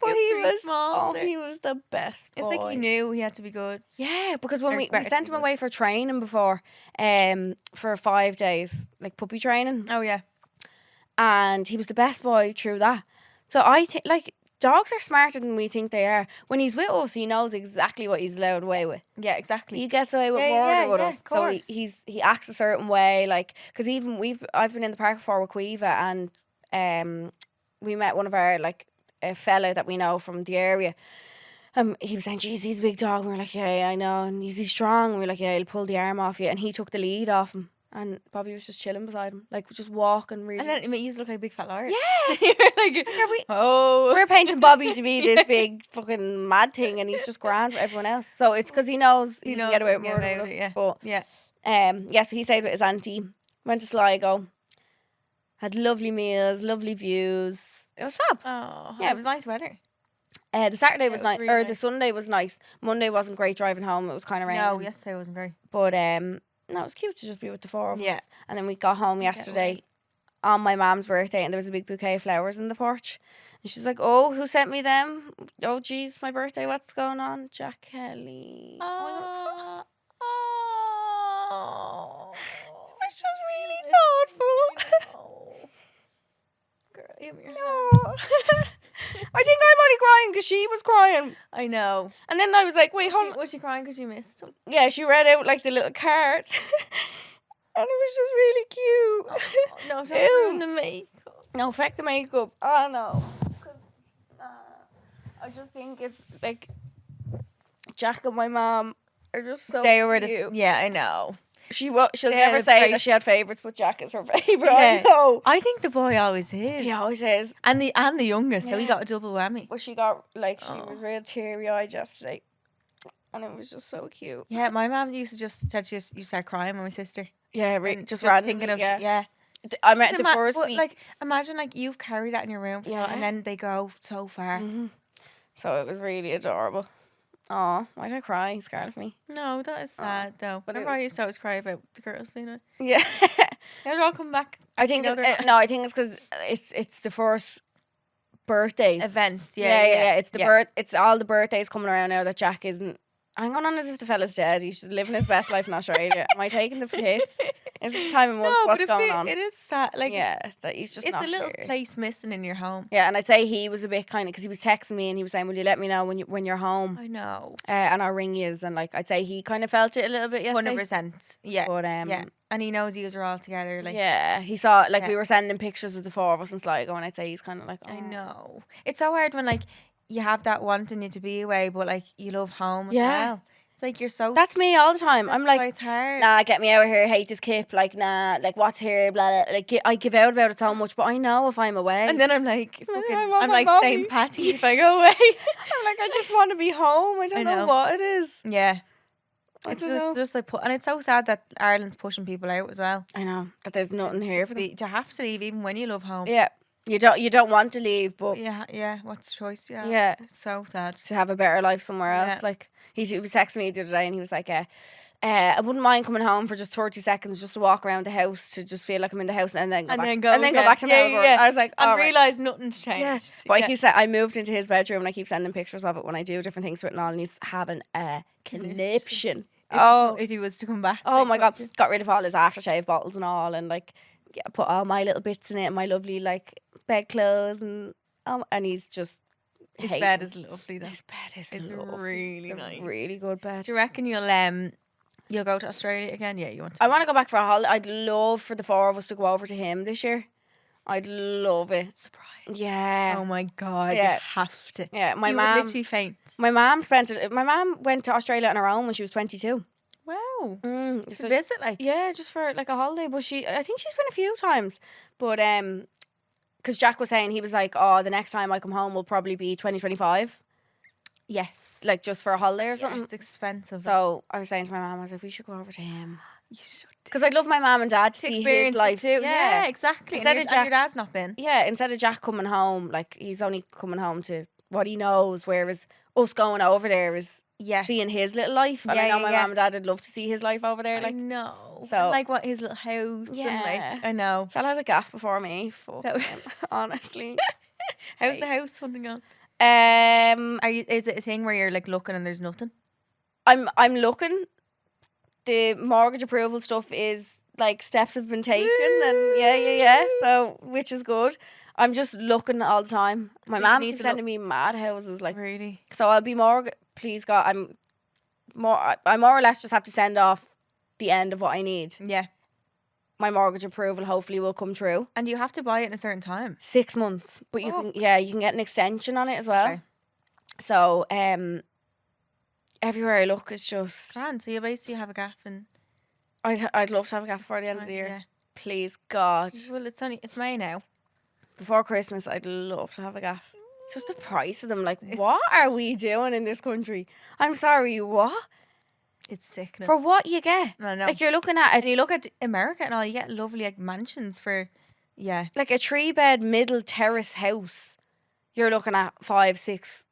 S2: But
S1: He was pretty small there.
S2: he was the best boy.
S1: It's like he knew he had to be good.
S2: Yeah, because when
S1: Or
S2: we
S1: expected
S2: sent
S1: to
S2: him
S1: be
S2: away for training before, for 5 days, like puppy training,
S1: Oh yeah.
S2: and he was the best boy through that. So I think, like, dogs are smarter than we think they are. When he's with us, he knows exactly what he's allowed away with.
S1: Yeah, exactly.
S2: He gets away with
S1: Yeah,
S2: murder
S1: yeah,
S2: with
S1: yeah,
S2: us.
S1: of
S2: So
S1: course.
S2: he acts a certain way, like, because even I've been in the park before with Quiva, and we met one of our, like, a fella that we know from the area. He was saying, "Geez, he's a big dog." And we were like, "Yeah, I know." And he's strong. And we were like, "Yeah, he'll pull the arm off you." And he took the lead off him. And Bobby was just chilling beside him, like, just walking really.
S1: And then it made you look like a big fat liar.
S2: Yeah.
S1: You're like, oh.
S2: We're painting Bobby to be this big fucking mad thing, and he's just grand for everyone else. So it's because he knows he can get away with murder with us.
S1: yeah.
S2: But
S1: Yeah.
S2: yeah, so he stayed with his auntie, went to Sligo, had lovely meals, lovely views. It was fab.
S1: Oh,
S2: Yeah,
S1: it was nice weather.
S2: The Saturday
S1: Yeah,
S2: was
S1: it was
S2: nice,
S1: really
S2: or the
S1: nice.
S2: Sunday was nice. Monday wasn't great driving home. It was kind of raining.
S1: No, yesterday wasn't very.
S2: But no, it was cute to just be with the four of
S1: Yeah.
S2: us. And then we got home
S1: Get
S2: yesterday
S1: away.
S2: on my mum's birthday, and there was a big bouquet of flowers in the porch. And she's like, "Oh, who sent me them? Oh, geez, my birthday. What's going on, Jack Kelly?"
S1: Oh. Oh.
S2: It was just really thoughtful.
S1: Girl, give me your hand.
S2: No. I think I'm only crying because she was crying.
S1: I know.
S2: And then I was like, wait, hold on.
S1: Was she crying because you missed him?
S2: Yeah, she read out like the little card. And it was just really cute.
S1: Oh, no, don't
S2: Ew.
S1: ruin the makeup.
S2: No, fuck the makeup. Oh, no. 'Cause, I just think it's like Jack and my mom are just so
S1: They were
S2: cute.
S1: yeah, I know.
S2: She'll
S1: They
S2: never
S1: are
S2: say
S1: great.
S2: that she had favourites, but Jack is her favourite.
S1: Yeah.
S2: I know.
S1: I think the boy always is.
S2: He always is.
S1: And the youngest, so he
S2: Yeah.
S1: got a double whammy.
S2: But she got, like, she
S1: Oh.
S2: was real teary-eyed yesterday. And it was just so cute.
S1: Yeah, my mom used to just said she used to start crying with my sister.
S2: Yeah,
S1: And
S2: just
S1: randomly,
S2: randomly,
S1: thinking of
S2: yeah.
S1: yeah.
S2: I met the first
S1: but,
S2: week.
S1: like imagine like you've carried that in your room for so long,
S2: Yeah.
S1: and then they go so far.
S2: Mhm. So it was really adorable. Aw, why did I cry? You scared of me.
S1: No, that is sad though.
S2: but
S1: Whenever I used to always cry about the girls being like,
S2: Yeah.
S1: they'll all come back.
S2: I think
S1: together.
S2: I think it's because it's the first birthdays.
S1: Events,
S2: Yeah. It's the
S1: yeah.
S2: It's all the birthdays coming around now that Jack isn't. I'm going on as if the fella's dead. He's just living his best life in Australia. Am I taking the piss? Is it the time of month?
S1: No,
S2: What's
S1: but
S2: going on?
S1: it is sad. Like
S2: Yeah, that he's just
S1: it's
S2: not
S1: a little
S2: here.
S1: place missing in your home.
S2: Yeah, and I'd say he was a bit kind of because he was texting me and he was saying, "Will you let me know when you're home?
S1: I know.
S2: And I'll ring you." And like I'd say he kind of felt it a little bit yesterday.
S1: 100%. Yeah.
S2: But
S1: Yeah. And he knows you are all together. Like
S2: yeah, he saw like we
S1: Yeah.
S2: were sending pictures of the four of us in Sligo, and I'd say he's kind of like,
S1: I
S2: "Oh."
S1: know. It's so hard when like you have that wanting you to be away, but like you love home as
S2: Yeah.
S1: well. It's like you're so
S2: That's me all the time. I'm
S1: that's why
S2: like,
S1: it's hard.
S2: nah, get me out of here. Hate this kip. Like, nah, like what's here? Blah, blah. Like, I give out about it so much, but I know if I'm away,
S1: And then I'm like, fucking,
S2: I want
S1: I'm
S2: my
S1: like St.
S2: mommy.
S1: Patty if I go away.
S2: I'm like, I just want to be home. I don't know
S1: know.
S2: what it is.
S1: Yeah.
S2: I
S1: It's
S2: don't know.
S1: just like and it's so sad that Ireland's pushing people out as well.
S2: I know that there's nothing here for them.
S1: To have to leave even when you love home.
S2: Yeah, you don't want to leave, but
S1: Yeah, what's the choice? Yeah.
S2: yeah,
S1: It's so sad.
S2: to have a better life somewhere else.
S1: Yeah.
S2: Like He was texting me the other day and he was like, I wouldn't mind coming home for just 30 seconds just to walk around the house to just feel like I'm in the house and then go back go
S1: again.
S2: back to Melbourne.
S1: Yeah.
S2: I was like,
S1: And
S2: all right.
S1: realise nothing's changed.
S2: Yeah. But he said I moved into his bedroom and I keep sending pictures of it when I do different things to it and all, and he's having a conniption.
S1: If he was to come back.
S2: Oh my God. Got rid of all his aftershave bottles and all, and like put all my little bits in it and my lovely like bedclothes and he's just
S1: His bed is lovely though.
S2: His bed is
S1: It's
S2: lovely.
S1: really
S2: It's a
S1: nice.
S2: really good bed.
S1: Do you reckon you'll go to Australia again? Yeah, you want to.
S2: I want to go back for a holiday. I'd love for the four of us to go over to him this year. I'd love it.
S1: Surprise.
S2: Yeah.
S1: Oh my God.
S2: Yeah.
S1: You have to.
S2: Yeah. My
S1: You would
S2: mom
S1: literally faint.
S2: My mom went to Australia on her own when she was 22.
S1: Wow.
S2: To
S1: To visit, like.
S2: Yeah, just for like a holiday. But I think she's been a few times. But because Jack was saying, he was like, oh, the next time I come home will probably be 2025,
S1: Yes.
S2: like just for a holiday or
S1: Yeah,
S2: something.
S1: it's expensive.
S2: So I was saying to my mom, I was like, we should go over to him.
S1: you should
S2: Because I'd love my mom and dad to see
S1: experience
S2: his life.
S1: it too. Yeah, exactly.
S2: Instead
S1: and
S2: of
S1: your
S2: Jack-
S1: dad's not been.
S2: Yeah, instead of Jack coming home, like he's only coming home to what he knows, whereas us going over there is
S1: Yeah.
S2: seeing his little life. And I
S1: Yeah,
S2: know
S1: yeah,
S2: my
S1: yeah.
S2: mom and dad would love to see his life over there.
S1: I
S2: Like,
S1: know.
S2: So-
S1: And, like what his little house. And
S2: Yeah.
S1: like, I know.
S2: fella had a gaff before me. Fuck
S1: That-
S2: him, honestly.
S1: How's the house hunting on? Is it a thing where you're like looking and there's nothing?
S2: I'm looking. The mortgage approval stuff is like steps have been taken, and yeah. So which is good. I'm just looking all the time. My
S1: So you
S2: mom
S1: need
S2: keeps
S1: to
S2: sending me mad houses, like
S1: Really?
S2: so. I'll be more. Please God, I more or less just have to send off the end of what I need.
S1: Yeah.
S2: My mortgage approval hopefully will come through.
S1: And you have to buy it in a certain time.
S2: 6 months, but you can you can get an extension on it as well.
S1: Okay.
S2: So everywhere I look is just.
S1: Grand. So you basically have a gaff and
S2: I'd love to have a gaff before the end of the year.
S1: Yeah.
S2: Please God,
S1: Well, it's May now.
S2: before Christmas, I'd love to have a gaff. It's just the price of them. Like, what are we doing in this country? I'm sorry, what?
S1: It's sickening.
S2: For what you get?
S1: I know.
S2: Like, you're looking at
S1: and you look at America and all, you get lovely like mansions for, yeah.
S2: a 3-bed middle terrace house. You're looking at 500-600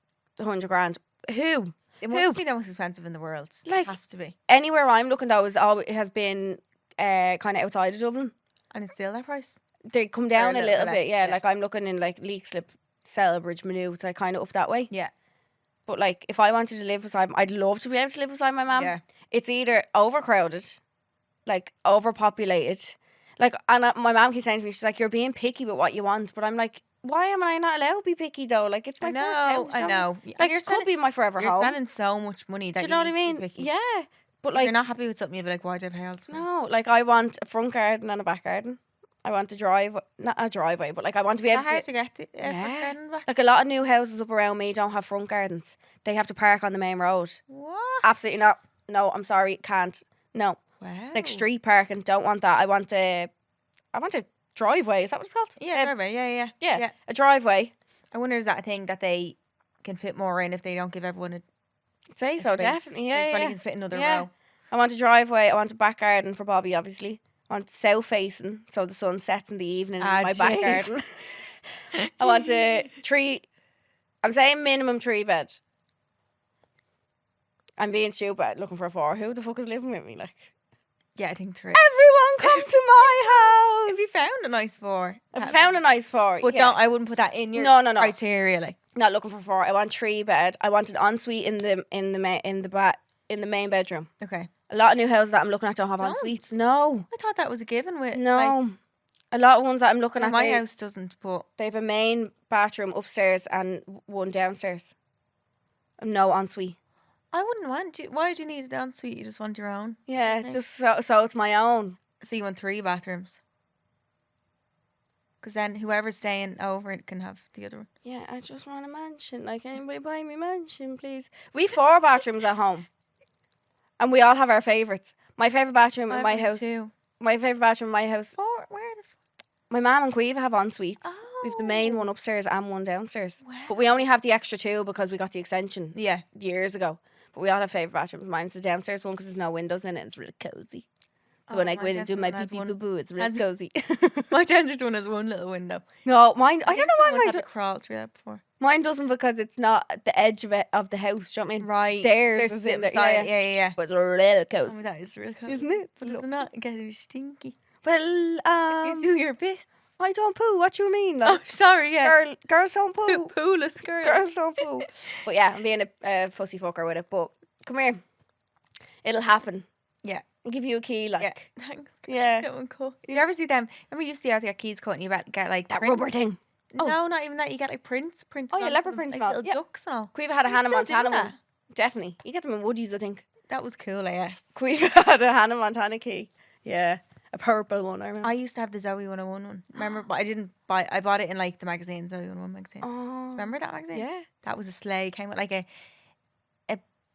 S2: grand. Who?
S1: It must be the most expensive in the world.
S2: Like-
S1: it has to be.
S2: Anywhere I'm looking though it has been kind of outside of Dublin.
S1: And it's still that price.
S2: They come down a
S1: little
S2: little
S1: bit
S2: bit,
S1: less,
S2: yeah.
S1: yeah.
S2: Like I'm looking in like Leakslip, Celbridge, Maynooth, like kind of up that way.
S1: Yeah.
S2: But like, if I wanted to live beside, I'd love to be able to live beside my mum.
S1: Yeah.
S2: It's either overcrowded, like overpopulated, like, and my mum keeps saying to me, she's like, "You're being picky with what you want," but I'm like, why am I not allowed to be picky though? Like, it's my first house.
S1: I
S2: don't-
S1: know.
S2: Like,
S1: you're
S2: it could be my forever
S1: You're
S2: home.
S1: spending so much money that
S2: Do you know what I
S1: need to be
S2: mean?
S1: picky.
S2: Yeah, but
S1: If
S2: like,
S1: you're not happy with something, you'll be like, why did I pay all this money?
S2: no, like I want a front garden and a back garden. I want to drive, not a driveway, but like I want to be able
S1: It's hard
S2: to.
S1: to get the
S2: Yeah.
S1: garden back.
S2: Like a lot of new houses up around me don't have front gardens. They have to park on the main road.
S1: What?
S2: Absolutely not. No, I'm sorry, can't. No.
S1: Wow.
S2: Like street parking, don't want that. I want a driveway. Is that what it's called?
S1: Yeah, driveway. Yeah.
S2: Yeah, a driveway.
S1: I wonder, is that a thing that they can fit more in if they don't give everyone a
S2: Say so,
S1: space?
S2: definitely.
S1: They
S2: Yeah,
S1: probably
S2: yeah.
S1: can fit another
S2: Yeah.
S1: row.
S2: I want a driveway. I want a back garden for Bobby, obviously. I want south facing, so the sun sets in the evening in my back
S1: jeez.
S2: garden. I want a tree. I'm saying minimum 3-bed. I'm being stupid, looking for a 4. Who the fuck is living with me? Like,
S1: Yeah, I think 3.
S2: everyone come to my house.
S1: If you found a nice 4,
S2: I found a nice 4.
S1: but
S2: yeah.
S1: I wouldn't put that in your
S2: No.
S1: criteria. Like,
S2: Not looking for 4. I want 3-bed. I want an ensuite in the main bedroom.
S1: okay.
S2: A lot of new houses that I'm looking at don't have
S1: Don't?
S2: ensuites. No,
S1: I thought that was a given with
S2: no.
S1: Like,
S2: A lot of ones that I'm looking
S1: well,
S2: at,
S1: my
S2: they,
S1: house doesn't, but
S2: they have a main bathroom upstairs and one downstairs. No ensuite.
S1: I wouldn't want you. Why do you need an ensuite? You just want your own.
S2: Yeah,
S1: Okay.
S2: just so it's my own.
S1: So you want 3 bathrooms? Because then whoever's staying over it can have the other one.
S2: Yeah, I just want a mansion. Like, anybody buy me a mansion, please? We 4 bathrooms at home, and we all have our favourites. My favourite bathroom in my house.
S1: Too.
S2: My favourite bathroom in my house.
S1: Where the?
S2: My mum and Queeve have en suites. We've the main
S1: Oh.
S2: one upstairs and one downstairs.
S1: Wow.
S2: But we only have the extra 2 because we got the extension
S1: Yeah.
S2: years ago. But we all have favourite bathrooms. Mine's the downstairs one because there's no windows in it. It's really cozy. So when
S1: Oh,
S2: I go
S1: my
S2: in and do
S1: dental
S2: my
S1: one has
S2: pee pee
S1: one-
S2: boo boo, it's real
S1: has-
S2: cozy.
S1: My dentist one has one little window.
S2: No, mine. I don't know why
S1: Someone's
S2: mine.
S1: had to crawl through that before.
S2: Mine doesn't because it's not at the edge of it of the house. Do you know what I mean?
S1: Right.
S2: Stairs
S1: There's
S2: is in there.
S1: beside
S2: Yeah,
S1: it.
S2: yeah.
S1: Yeah.
S2: But it's real cozy.
S1: Oh, that is real cool.
S2: Isn't it?
S1: But
S2: Look.
S1: it's not getting stinky.
S2: Well,
S1: You do your bits.
S2: I don't poo. What you mean?
S1: Oh,
S2: Like,
S1: sorry, yeah.
S2: girls don't poo.
S1: Pooless girl.
S2: Girls don't poo. But yeah, I'm being a fussy fucker with it. But come here, it'll happen.
S1: Yeah.
S2: I'll give you a key, like.
S1: Yeah. Thanks.
S2: Yeah.
S1: Get one cut. Did you ever see them? Remember you used to have to get keys cut and you get like
S2: That
S1: print?
S2: rubber thing. Oh.
S1: No, not even that. You get like prints.
S2: Oh, yeah,
S1: on
S2: leopard
S1: them,
S2: print
S1: like
S2: and all.
S1: little
S2: Yeah.
S1: ducks and all.
S2: Queeve had a
S1: You
S2: Hannah
S1: still do
S2: Montana
S1: that?
S2: one. Definitely. You get them in Woodies, I think.
S1: That was cool, yeah.
S2: Queeve had a Hannah Montana key. Yeah. A purple one, I remember.
S1: I used to have the Zoe 101 one. Remember? But I didn't buy. I bought it in like the magazine, Zoe 101 magazine.
S2: Oh.
S1: Remember that magazine?
S2: Yeah.
S1: That was a sleigh. Came with like a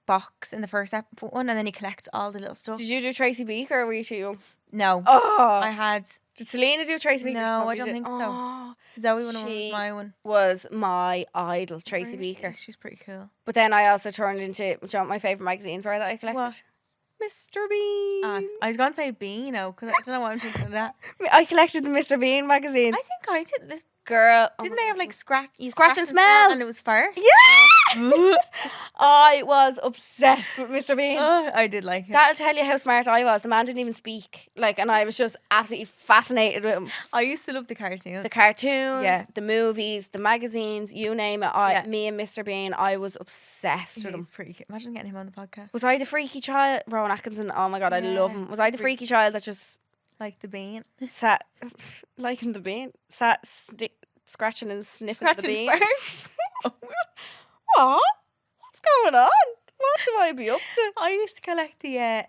S1: box in the first one, and then you collect all the little stuff.
S2: Did you do Tracy Beaker or were you too young?
S1: No,
S2: Oh.
S1: I had
S2: Did Selena do Tracy Beaker? She
S1: No, I
S2: probably
S1: don't
S2: did.
S1: think so.
S2: Oh,
S1: Zoe 101
S2: She-
S1: was my one.
S2: was my idol, Tracy
S1: Really?
S2: Beaker.
S1: She's pretty cool.
S2: But then I also turned into, do you know what my favourite magazines were that I collected?
S1: What?
S2: Mr. Bean.
S1: I was gonna say Beano because I don't know why I'm thinking of that.
S2: I collected the Mr. Bean magazine.
S1: I think I did this.
S2: Girl.
S1: Didn't they have like scratch? You
S2: Scratch and smell.
S1: and it was fart.
S2: Yeah! I was obsessed with Mr. Bean.
S1: Oh, I did like it.
S2: That'll tell you how smart I was. The man didn't even speak. Like, and I was just absolutely fascinated with him.
S1: I used to love the cartoon.
S2: The cartoons,
S1: Yeah.
S2: the movies, the magazines, you name it.
S1: Yeah.
S2: Me and Mr. Bean, I was obsessed with him.
S1: He's pretty cute. Imagine getting him on the podcast.
S2: Was I the freaky child? Rowan Atkinson, oh my god, I love
S1: Yeah,
S2: him. Was I the
S1: freak-
S2: freaky child that just
S1: Like the bean.
S2: sat, liking the bean, sat scratching and sniffing the
S1: Scratching
S2: bean?
S1: farts.
S2: What? What's going on? What do I be up to?
S1: I used to collect the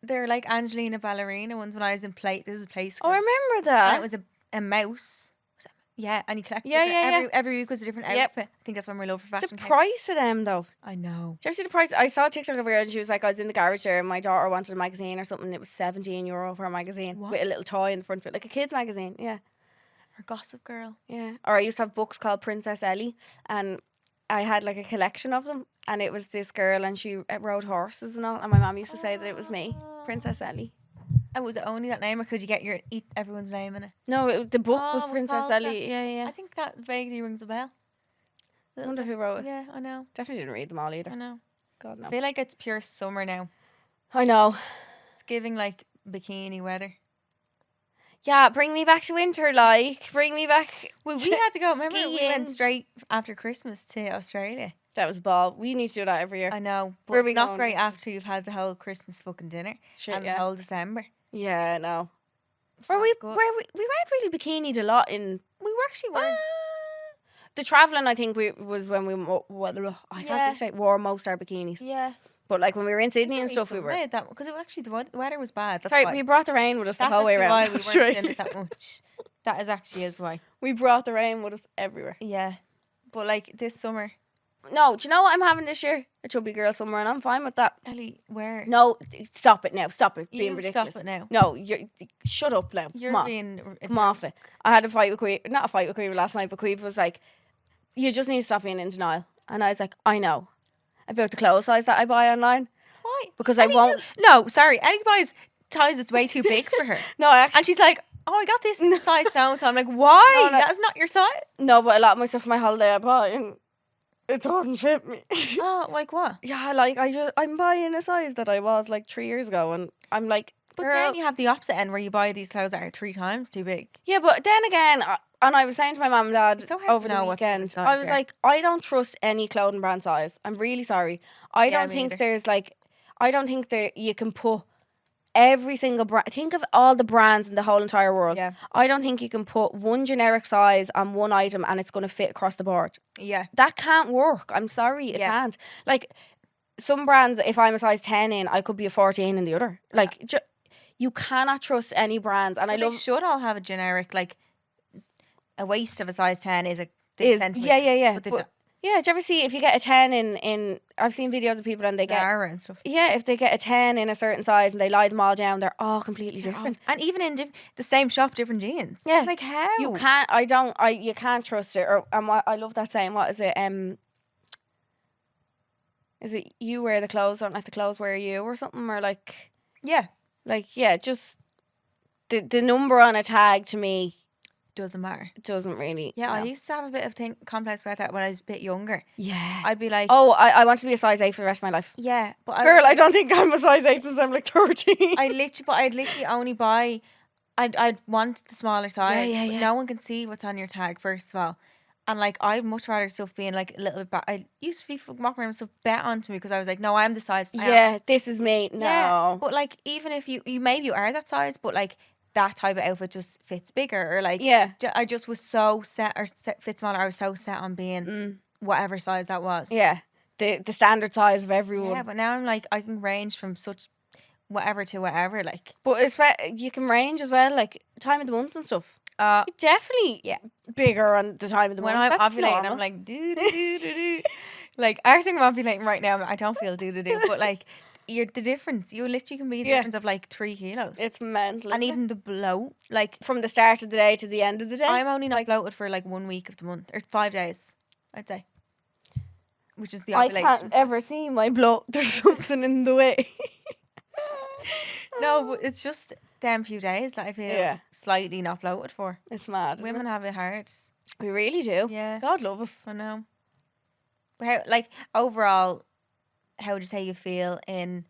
S1: they're like Angelina Ballerina ones when I was in play. This was play school.
S2: Oh, I remember
S1: And
S2: that.
S1: it was a mouse. Yeah, and you collect.
S2: Yeah,
S1: different-
S2: yeah, yeah.
S1: Every week was a different
S2: Yep.
S1: outfit. I think that's when my love for
S2: The
S1: fashion came.
S2: price of them though.
S1: I know.
S2: Did you ever see the price? I saw a TikTok of her and she was like, I was in the garage there and my daughter wanted a magazine or something. And it was €17 for a magazine with a
S1: What?
S2: little toy in the front of it, like a kid's magazine. Yeah,
S1: Or Gossip Girl.
S2: yeah. Or I used to have books called Princess Ellie, and I had like a collection of them. And it was this girl, and she rode horses and all. And my mum used to say that it was me, Princess Ellie.
S1: And was it only that name, or could you get everyone's name in it?
S2: No, the book
S1: Oh,
S2: was
S1: it was
S2: Princess
S1: called
S2: Ellie.
S1: that.
S2: Yeah, yeah.
S1: I think that vaguely rings a bell.
S2: I wonder who wrote it.
S1: Yeah, I know.
S2: Definitely didn't read them all either.
S1: I know.
S2: God no.
S1: I feel like it's pure summer now.
S2: I know.
S1: It's giving like bikini weather.
S2: Yeah, bring me back to winter, like bring me back.
S1: Well, we had to go. Remember, we
S2: Skiing.
S1: went straight after Christmas to Australia.
S2: That was a ball. We need to do that every year.
S1: I know,
S2: Where
S1: but
S2: we
S1: not
S2: going?
S1: great after you've had the whole Christmas fucking dinner
S2: Shit,
S1: and the
S2: yeah.
S1: whole December.
S2: Yeah, no.
S1: It's
S2: Where
S1: not
S2: we
S1: good.
S2: went really bikinied a lot in.
S1: We were actually weren't.
S2: The traveling, I think was when we I
S1: Yeah.
S2: can't say wore most our bikinis.
S1: Yeah,
S2: But like when we were in Sydney and stuff, we were.
S1: that because it actually the weather was bad. That's
S2: Sorry,
S1: why.
S2: we brought the rain with us the
S1: That's
S2: whole way
S1: actually
S2: around.
S1: why we weren't
S2: Australia.
S1: in it that much. That is actually is why.
S2: We brought the rain with us everywhere.
S1: Yeah, but like this summer,
S2: No, do you know what I'm having this year? A chubby girl summer, and I'm fine with that.
S1: Ellie, where
S2: No, stop it now. Stop it being
S1: you
S2: ridiculous.
S1: stop it now.
S2: No, shut up now.
S1: You're
S2: Come on.
S1: being
S2: Come off it. I had a fight with Queeve, not a fight with Queeve last night, but Queeve was like, you just need to stop being in denial. And I was like, I know. About the clothes size that I buy online.
S1: Why?
S2: Because I
S1: Ellie,
S2: won't.
S1: No, sorry. Ellie buys ties that's way too big for her,
S2: No, I actually.
S1: and she's like, "Oh, I got this in size so." So I'm like, "Why?
S2: No, no.
S1: That's not your size."
S2: No, but a lot of my stuff for my holiday I buy and it doesn't fit me.
S1: Oh, like what?
S2: Yeah, like I'm buying a size that I was like 3 years ago and I'm like,
S1: But
S2: girl.
S1: then you have the opposite end where you buy these clothes that are 3 times too big.
S2: Yeah, but then again, and I was saying to my mum and dad
S1: It's so hard
S2: over
S1: to
S2: the
S1: know what the
S2: weekend,
S1: size
S2: I was
S1: you are.
S2: like, I don't trust any clothing brand size. I'm really sorry. I
S1: Yeah,
S2: don't
S1: me
S2: think
S1: neither.
S2: there's like, I don't think that you can put every single brand. Think of all the brands in the whole entire world.
S1: Yeah,
S2: I don't think you can put one generic size on one item and it's going to fit across the board.
S1: yeah,
S2: That can't work. I'm sorry, it
S1: Yeah.
S2: can't. Like some brands, if I'm a size 10 in, I could be a 14 in the other. Like you cannot trust any brands. And I
S1: But they
S2: love
S1: should all have a generic like a waist of a size 10 is a
S2: is
S1: centimetre.
S2: yeah.
S1: But they
S2: But,
S1: don't-
S2: yeah, do you ever see if you get a 10 in I've seen videos of people and they get
S1: Zara and stuff.
S2: if they get a 10 in a certain size and they lie them all down, they're all completely
S1: They're all-
S2: different.
S1: and even in the same shop, different jeans.
S2: Yeah.
S1: like how
S2: You can't you can't trust it. Or and what I love that saying, what is it? Is it you wear the clothes, don't let the clothes wear you or something? Or like
S1: Yeah,
S2: Like, yeah, just the number on a tag to me
S1: Doesn't matter.
S2: doesn't really.
S1: Yeah, I
S2: no.
S1: used to have a bit of complex about that when I was a bit younger.
S2: Yeah.
S1: I'd be like,
S2: Oh, I want to be a size 8 for the rest of my life.
S1: yeah, but
S2: Girl, I don't think I'm a size 8 since I'm like 13.
S1: I'd literally only buy. I'd want the smaller size.
S2: yeah,
S1: But
S2: yeah.
S1: no one can see what's on your tag, first of all. And like, I'd much rather stuff being like a little bit. I used to be walking around with stuff bet onto me because I was like, no, I'm the size. I am.
S2: Yeah, this is me. No.
S1: Yeah, but like, even if you maybe you are that size, but like that type of outfit just fits bigger, or like,
S2: Yeah.
S1: I just was so set, or fit smaller. I was so set on being
S2: Mm.
S1: whatever size that was.
S2: Yeah. The standard size of everyone.
S1: Yeah, but now I'm like, I can range from such whatever to whatever. Like,
S2: But you can range as well, like time of the month and stuff. Definitely
S1: Yeah.
S2: bigger on the time of the
S1: when
S2: month.
S1: I'm
S2: That's
S1: ovulating,
S2: normal.
S1: I'm like doo doo doo doo doo. Like, I think I'm ovulating right now. I don't feel doo doo doo, but like, you're the difference. You literally can be the
S2: Yeah.
S1: difference of like 3 kilos.
S2: It's mental.
S1: And
S2: isn't it?
S1: even the bloat, like,
S2: from the start of the day to the end of the day.
S1: I'm only not bloated for like 1 week of the month, or 5 days, I'd say, which is the
S2: I
S1: ovulation.
S2: can't ever see my bloat. There's something in the way.
S1: No, but it's just them few days that I feel
S2: Yeah.
S1: slightly not bloated for.
S2: It's mad. isn't
S1: Women
S2: it?
S1: have it hard.
S2: We really do.
S1: Yeah,
S2: God love us.
S1: I know. But how, like, overall, how would you say you feel in,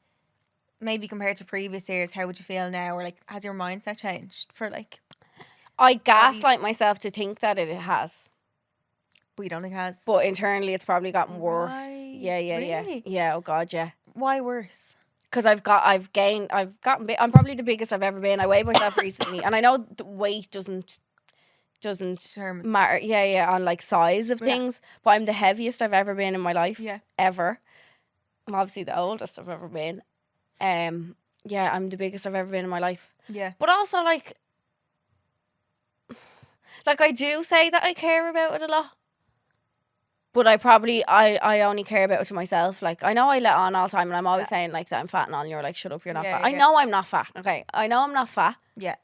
S1: maybe compared to previous years? How would you feel now, or like, has your mindset changed for like?
S2: I gaslight myself to think that it has,
S1: But you don't think it has?
S2: but internally it's probably gotten worse.
S1: Right.
S2: Yeah.
S1: Really?
S2: Yeah. Oh God, yeah.
S1: Why worse?
S2: Because I've gotten big. I'm probably the biggest I've ever been. I weighed myself recently, and I know the weight doesn't
S1: Determined.
S2: matter. Yeah, on like size of
S1: Yeah.
S2: things. But I'm the heaviest I've ever been in my life.
S1: Yeah.
S2: Ever. I'm obviously the oldest I've ever been. Yeah, I'm the biggest I've ever been in my life.
S1: Yeah.
S2: But also like I do say that I care about it a lot. But I only care about it to myself. Like, I know I let on all the time, and I'm always saying like that I'm fat and all, and you're like, shut up, you're not
S1: Yeah,
S2: fat. I
S1: yeah.
S2: know I'm not fat. Okay, I know I'm not fat.
S1: Yeah.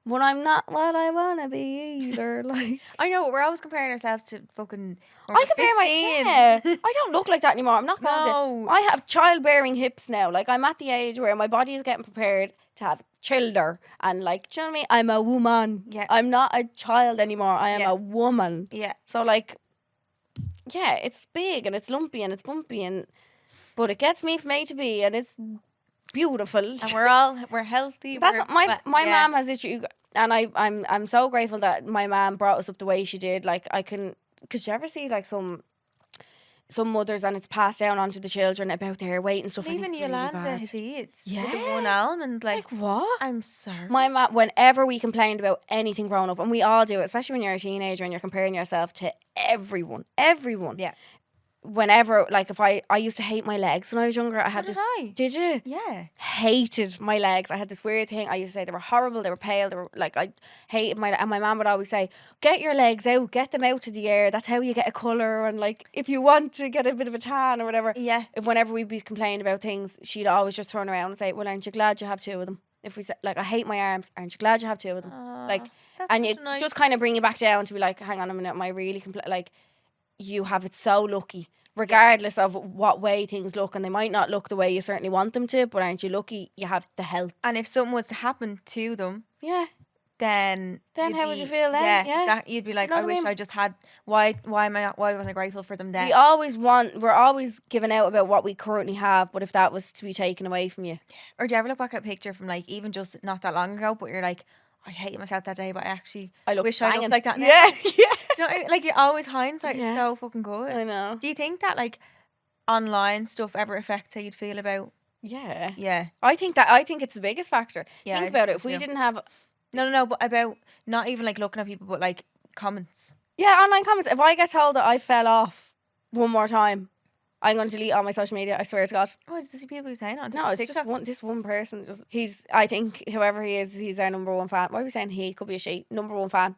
S2: But I'm not what I wanna be either. Like,
S1: I know, but we're always comparing ourselves to fucking.
S2: I compare
S1: 15.
S2: I don't look like that anymore. I'm not going to.
S1: No.
S2: I have childbearing hips now. Like, I'm at the age where my body is getting prepared to have children, and like, do you know what I mean? I'm a woman.
S1: Yeah.
S2: I'm not a child anymore. I am
S1: Yeah.
S2: a woman.
S1: Yeah.
S2: So like, yeah, it's big and it's lumpy and it's bumpy, but it gets me from A to B, and it's beautiful.
S1: And we're healthy.
S2: That's
S1: we're
S2: my
S1: fat,
S2: my
S1: yeah.
S2: mom has issue, and I'm so grateful that my mom brought us up the way she did. Like, I can, because you ever see like some mothers, and it's passed down onto the children about their weight and stuff.
S1: And
S2: and
S1: even
S2: it's really
S1: Yolanda
S2: bad.
S1: Hadid's with the
S2: Yeah.
S1: one almond, like,
S2: what?
S1: I'm sorry.
S2: My mom, whenever we complained about anything growing up, and we all do, especially when you're a teenager and you're comparing yourself to everyone.
S1: Yeah.
S2: Whenever, like, if I used to hate my legs when I was younger. I
S1: So
S2: had
S1: did
S2: this.
S1: I.
S2: Did you?
S1: Yeah.
S2: Hated my legs. I had this weird thing. I used to say they were horrible, they were pale, they were like, I hated and my mom would always say, get your legs out, get them out to the air. That's how you get a colour, and like, if you want to get a bit of a tan or whatever.
S1: Yeah.
S2: Whenever we'd be complaining about things, she'd always just turn around and say, well, aren't you glad you have two of them? If we said, like, I hate my arms, aren't you glad you have two of them? Like,
S1: that's
S2: and you
S1: such a nice.
S2: just kind of bring it back down to be like, hang on a minute, am I really like, you have it so lucky, regardless of what way things look, and they might not look the way you certainly want them to, but aren't you lucky you have the health?
S1: And if something was to happen to them,
S2: Yeah.
S1: then
S2: Then
S1: you'd
S2: how would
S1: be-
S2: you feel then? Yeah.
S1: You'd be like,
S2: know
S1: I
S2: what I
S1: wish
S2: mean?
S1: I just had. Why wasn't I grateful for them then?
S2: We're always giving out about what we currently have, but if that was to be taken away from you.
S1: Or do you ever look back at a picture from like even just not that long ago, but you're like, I hated myself that day, but I actually
S2: I look
S1: wish I
S2: banging.
S1: looked like that now.
S2: Yeah, yeah.
S1: Do you know what I mean? Like, you always hindsight is
S2: Yeah.
S1: so fucking good.
S2: I know.
S1: Do you think that like online stuff ever affects how you'd feel about?
S2: Yeah.
S1: Yeah.
S2: I think it's the biggest factor.
S1: Yeah,
S2: Think
S1: I
S2: about it.
S1: think
S2: If
S1: so
S2: we
S1: too.
S2: didn't have
S1: No, but about not even like looking at people, but like comments.
S2: online comments, if I get told that I fell off one more time, I'm going to delete all my social media. I swear to God.
S1: Oh, it's just people saying on
S2: No, it's
S1: TikTok.
S2: just this one person. I think whoever he is, he's our number one fan. Why are we saying he? Could be a she. Number one fan.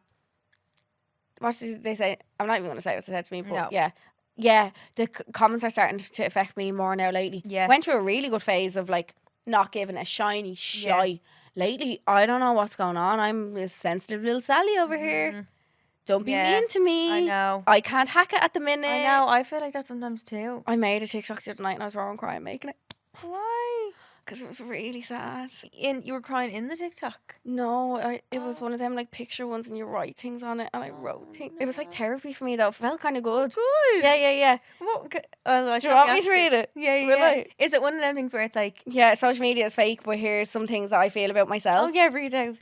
S2: What did they say? I'm not even going to say what they said to me, but
S1: No.
S2: yeah. Yeah, the comments are starting to affect me more now lately.
S1: Yeah.
S2: Went through a really good phase of like not giving a shiny shy. Lately, I don't know what's going on. I'm a sensitive little Sally over here.
S1: Mhm.
S2: Don't be
S1: Yeah,
S2: mean to me.
S1: I know.
S2: I can't hack it at the minute.
S1: I know. I feel like that sometimes too.
S2: I made a TikTok the other night and I was raw and crying making it.
S1: Why?
S2: because it was really sad.
S1: And you were crying in the TikTok.
S2: No, it was one of them like picture ones, and you write things on it, and I wrote things. It was like
S1: no.
S2: therapy for me though. It felt kind of good.
S1: Good.
S2: Yeah.
S1: What?
S2: Do you want me to read it?
S1: Yeah,
S2: Will
S1: yeah.
S2: I?
S1: Is it one of them things where it's like,
S2: Yeah, social media is fake, but here's some things that I feel about myself.
S1: oh yeah, read out.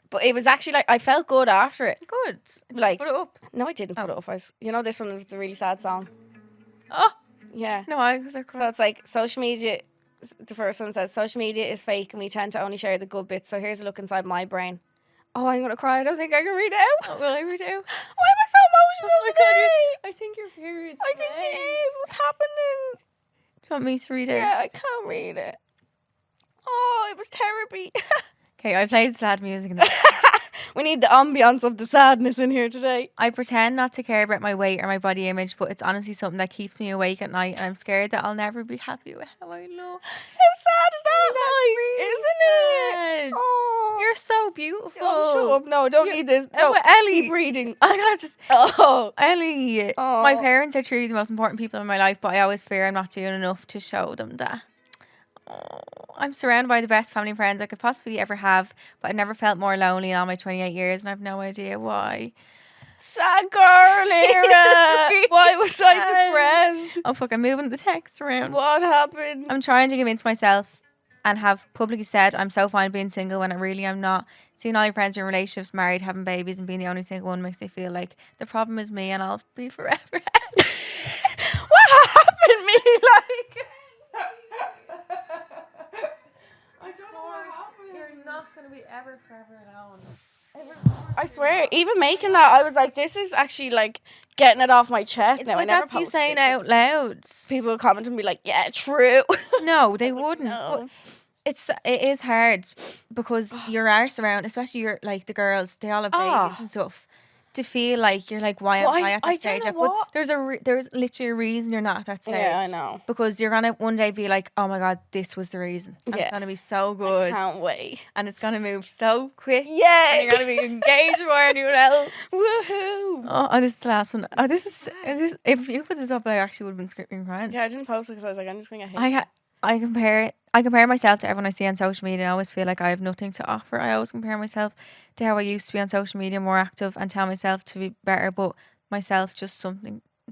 S2: But it was actually like I felt good after it.
S1: Good.
S2: Like,
S1: Put it up.
S2: no, I didn't put
S1: Oh.
S2: it up. This one was the really sad song.
S1: Oh
S2: Yeah.
S1: no, I was
S2: So
S1: crying.
S2: it's like social media. The first one says social media is fake, and we tend to only share the good bits. So here's a look inside my brain. Oh, I'm gonna cry. I don't think I can read it out.
S1: Oh, will I read out?
S2: Why am I so emotional
S1: Oh my God,
S2: today?
S1: I think your period's.
S2: I think it is. What's happening?
S1: Do you want me to read it?
S2: Yeah, I can't read it. Oh, it was therapy.
S1: Okay, I played sad music. In the
S2: We need the ambience of the sadness in here today.
S1: I pretend not to care about my weight or my body image, but it's honestly something that keeps me awake at night, and I'm scared that I'll never be happy with how I look.
S2: How sad is that, like, isn't it?
S1: Sad.
S2: Oh,
S1: You're so beautiful.
S2: oh, shut up. No, don't
S1: You-
S2: need this.
S1: Oh,
S2: No,
S1: but Ellie.
S2: keep reading.
S1: I gotta just.
S2: Oh.
S1: Ellie.
S2: Oh.
S1: My parents are truly the most important people in my life, but I always fear I'm not doing enough to show them that. Oh, I'm surrounded by the best family and friends I could possibly ever have, but I've never felt more lonely in all my 28 years, and I've no idea why.
S2: Sad girl, Era.
S1: really
S2: Why was I
S1: sad.
S2: depressed?
S1: Oh fuck, I'm moving the text around.
S2: What happened?
S1: I'm trying to convince myself and have publicly said I'm so fine being single when I really am not. Seeing all your friends in relationships, married, having babies, and being the only single one makes me feel like the problem is me and I'll be forever.
S2: What happened, me? Like, I don't know what happened.
S1: You're not going to be ever forever alone.
S2: I swear, even making that, I was like, this is actually like getting it off my chest now. I
S1: But
S2: never
S1: that's you
S2: posted
S1: saying
S2: it 'cause
S1: out loud.
S2: People would comment and be like, yeah, true.
S1: No, they wouldn't.
S2: No.
S1: But it is hard because you're around, especially your like the girls. They all have babies
S2: Ah.
S1: and stuff. To feel like you're like, why am
S2: Well,
S1: I at that
S2: I don't
S1: stage
S2: know
S1: yet? But
S2: what-
S1: there's literally a reason you're not at that stage.
S2: Yeah, I know.
S1: Because you're gonna one day be like, oh my god, this was the reason. And
S2: Yeah.
S1: It's gonna be so
S2: I
S1: good.
S2: can't wait.
S1: And it's gonna move so quick.
S2: Yeah.
S1: And you're gonna be engaged more anyone else.
S2: Woohoo.
S1: Oh, this is the last one. Oh, this is if you put this up, I actually would have been screaming crying.
S2: Yeah, I didn't post it because I was like, I'm just going to hate
S1: I compare myself to everyone I see on social media, and I always feel like I have nothing to offer. I always compare myself to how I used to be on social media, more active, and tell myself to be better, but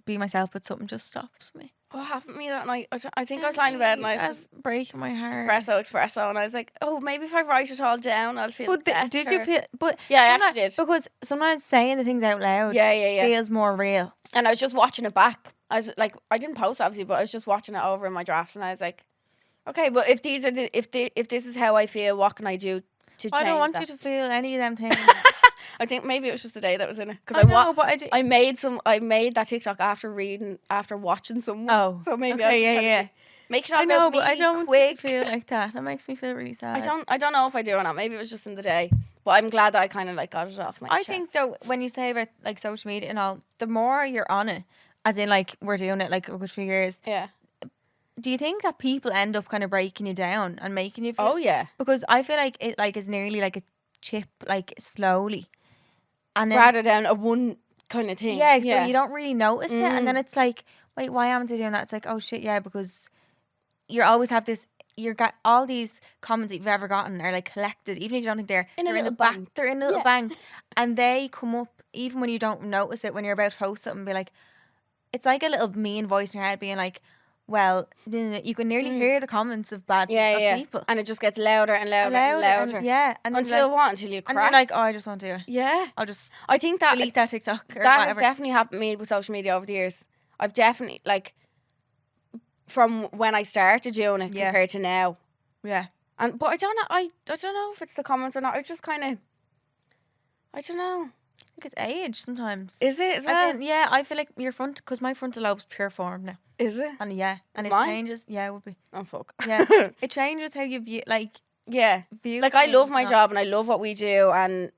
S1: be myself, but something just stops me.
S2: What happened to me that night? I think I was lying in bed and I was
S1: That's
S2: just
S1: breaking my heart.
S2: espresso, and I was like, oh, maybe if I write it all down, I'll feel
S1: But
S2: better.
S1: did you feel? But
S2: Yeah, I
S1: sometimes-
S2: actually did.
S1: because sometimes saying the things out loud
S2: Yeah.
S1: feels more real.
S2: And I was just watching it back. I was like, I didn't post obviously, but I was just watching it over in my drafts, and I was like, okay, but if these are if this is how I feel, what can I do to change
S1: I don't want
S2: that?
S1: you to feel any of them things.
S2: I think maybe it was just the day that was in it because
S1: I know, but I do.
S2: I made that TikTok after watching someone.
S1: Oh,
S2: so maybe I was
S1: okay,
S2: just trying to
S1: yeah.
S2: be- make it
S1: I
S2: all
S1: know,
S2: about
S1: but I
S2: me
S1: don't want you
S2: quick.
S1: to feel like that. That makes me feel really sad.
S2: I don't know if I do or not. Maybe it was just in the day, but I'm glad that I kind of like got it off my
S1: I
S2: chest.
S1: think though, when you say about like social media and all, the more you're on it, as in like we're doing it like a good few years,
S2: Yeah.
S1: do you think that people end up kind of breaking you down and making you feel?
S2: Oh yeah.
S1: Because I feel like it like is nearly like a chip, like slowly, and then
S2: Rather than a one kind of thing.
S1: yeah, so you don't really notice it, and then
S2: Mm.
S1: it's like, wait, why am I doing that? It's like, oh shit, yeah, because you always have this. You got all these comments that you've ever gotten are like collected, even if you don't think they're
S2: In a
S1: they're in the
S2: little
S1: back,
S2: bank.
S1: they're in a little
S2: Yeah.
S1: bank, and they come up even when you don't notice it when you're about to post something. Be like, it's like a little mean voice in your head being like, well, you can nearly
S2: Mm.
S1: hear the comments of bad
S2: Yeah.
S1: people.
S2: And it just gets louder and louder and
S1: Louder,
S2: louder.
S1: yeah, and then
S2: Until
S1: like,
S2: what? Until you
S1: and
S2: crack.
S1: you're like, oh, I just won't do it.
S2: yeah.
S1: I'll just
S2: I think that
S1: delete that TikTok or
S2: that has
S1: whatever.
S2: definitely happened to me with social media over the years. I've definitely like from when I started doing it
S1: Yeah.
S2: compared to now.
S1: Yeah,
S2: But I don't know. I don't know if it's the comments or not. I just kind of. I don't know.
S1: I think it's age sometimes.
S2: Is it as
S1: As
S2: well?
S1: in, yeah, I feel like your because my frontal lobe's pure form now,
S2: Is it?
S1: and yeah, and
S2: Is
S1: it
S2: mine?
S1: changes. Yeah, it would be.
S2: Oh fuck.
S1: Yeah, it changes how you view
S2: yeah.
S1: view.
S2: Like I love
S1: things,
S2: my
S1: not-
S2: job and I love what we do, and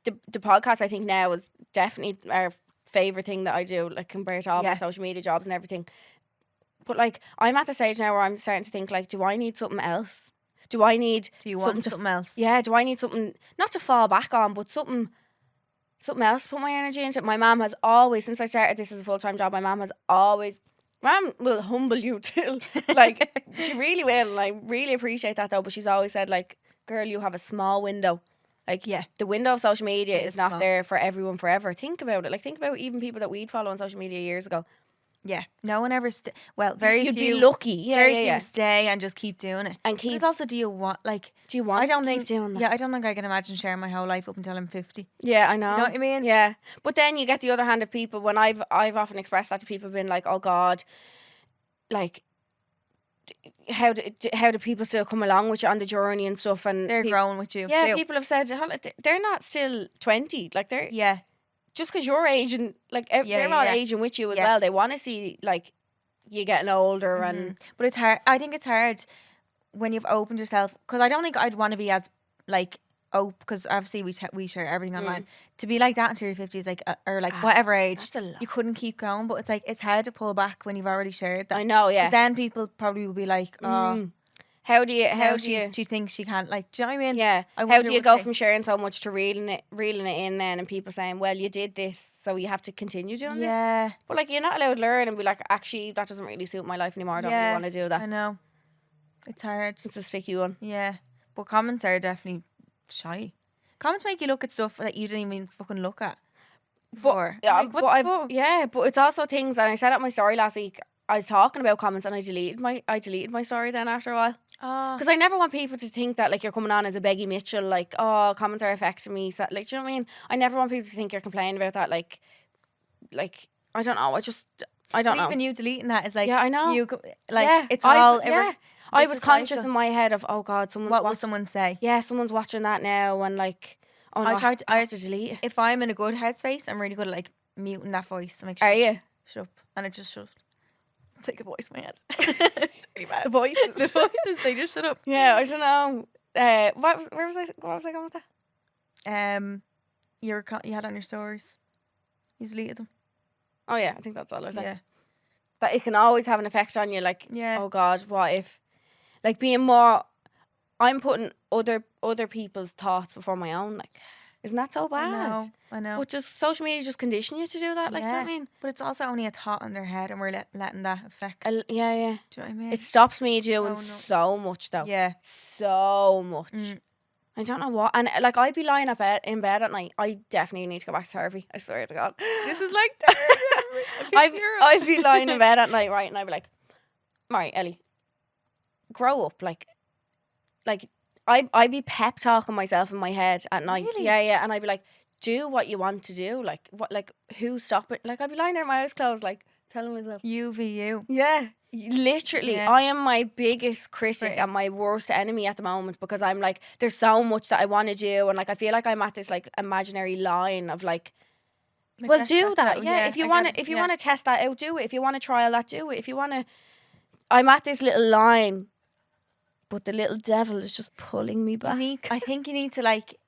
S2: the podcast I think now is definitely our favorite thing that I do, like compared to all my
S1: Yeah.
S2: social media jobs and everything. But like I'm at the stage now where I'm starting to think like, do I need something else? Do I need
S1: Do you
S2: something
S1: want
S2: to
S1: something else?
S2: yeah? Do I need something not to fall back on, but something else to put my energy into? My mom has always, since I started this as a full-time job, my mom has always Mom will humble you till, like, she really will. And I really appreciate that, though. But she's always said, like, girl, you have a small window. Like,
S1: Yeah.
S2: the window of social media
S1: It
S2: is
S1: is
S2: not
S1: small.
S2: there for everyone forever. Think about it. Like, think about even people that we'd follow on social media years ago.
S1: Yeah. No one ever well, very
S2: You'd
S1: few
S2: be lucky. Yeah,
S1: very
S2: yeah,
S1: few
S2: yeah.
S1: stay and just keep doing it.
S2: And
S1: But
S2: keep.
S1: it's also, do you want, like,
S2: Do you want
S1: I don't
S2: to
S1: think
S2: keep doing that?
S1: yeah, I don't think I can imagine sharing my whole life up until I'm 50.
S2: Yeah, I know.
S1: You know what I mean?
S2: Yeah, but then you get the other hand of people. When I've often expressed that to people, been like, oh God, like, how do people still come along with you on the journey and stuff? And
S1: They're growing with you.
S2: yeah,
S1: too.
S2: people have said they're not still 20. Like, they're
S1: Yeah.
S2: just because you're aging, like,
S1: Yeah,
S2: they're all
S1: yeah.
S2: aging with you as
S1: Yeah.
S2: well. They want to see, like, you getting older and
S1: But it's hard. I think it's hard when you've opened yourself, because I don't think I'd want to be as, like, because obviously we share everything online. To be like that until your 50s, like, or like whatever age,
S2: that's a lot.
S1: you couldn't keep going. But it's like, it's hard to pull back when you've already shared that.
S2: I know,
S1: 'Cause
S2: yeah.
S1: then people probably will be like, oh,
S2: How do you?
S1: she thinks she can't, like, do you know what I mean?
S2: Yeah.
S1: I
S2: How
S1: wonder
S2: do you
S1: would
S2: go
S1: they-
S2: from sharing so much to reeling it in then, and people saying, well, you did this, so you have to continue doing it?
S1: Yeah.
S2: But, like, you're not allowed to learn and be like, actually, that doesn't really suit my life anymore. I don't really
S1: Yeah,
S2: want to do that.
S1: I know. It's hard.
S2: It's a sticky one.
S1: Yeah. But comments are definitely shy. Comments make you look at stuff that you didn't even fucking look at before.
S2: Yeah,
S1: Like, what the fuck?
S2: but it's also things, and I said at my story last week, I was talking about comments and I deleted my story then after a while.
S1: Oh.
S2: Because I never want people to think that, like, you're coming on as a Beggy Mitchell, like, oh, comments are affecting me. So, like, do you know what I mean? I never want people to think you're complaining about that. Like, I don't know. I don't
S1: But
S2: know.
S1: even you deleting that is like,
S2: Yeah, I know.
S1: It's all.
S2: I was
S1: vicious
S2: conscious
S1: cycle.
S2: in my head of, oh God, someone's
S1: What will
S2: watching.
S1: someone say?
S2: Yeah, someone's watching that now, and, like, oh no, I have to delete it.
S1: If I'm in a good headspace, I'm really good at, like, muting that voice. I'm like,
S2: Are you?
S1: shut up. And it just shut. It's like a voice in my head.
S2: It's pretty bad. The voices.
S1: The voices, they just shut up.
S2: Yeah, I don't know. What was I going with that?
S1: You had on your stories. You deleted them.
S2: Oh yeah, I think that's all I was saying.
S1: Yeah.
S2: That it can always have an effect on you. Like,
S1: Yeah.
S2: oh God, what if? Like, being more, I'm putting other people's thoughts before my own. Like, isn't that so bad?
S1: I know.
S2: But just social media just condition you to do that. Like, do you know what I mean?
S1: But it's also only a thought in their head, and we're letting that affect.
S2: Yeah.
S1: Do you know what I mean?
S2: It stops me doing
S1: Oh, no.
S2: so much though.
S1: Yeah.
S2: So much.
S1: Mm.
S2: I don't know what. And, like, I'd be lying in bed at night. I definitely need to go back to therapy. I swear to God.
S1: This is like
S2: I'd be lying in bed at night, right? And I'd be like, right, Ellie, grow up. Like I'd be pep talking myself in my head at night.
S1: Really?
S2: Yeah. And I'd be like, do what you want to do. Like, who's stopping? Like, I'd be lying there with my eyes closed, like, telling myself,
S1: you be you.
S2: yeah. Literally,
S1: Yeah.
S2: I am my biggest critic
S1: Right.
S2: and my worst enemy at the moment, because I'm like, there's so much that I want to do, and, like, I feel like I'm at this, like, imaginary line of, like, well,
S1: test
S2: do that.
S1: out.
S2: Yeah, if you
S1: I
S2: want
S1: get
S2: to,
S1: it.
S2: if you
S1: Yeah.
S2: want to test that out, do it. If you want to trial that, do it. If you want to, I'm at this little line, but the little devil is just pulling me back.
S1: I think you need to, like,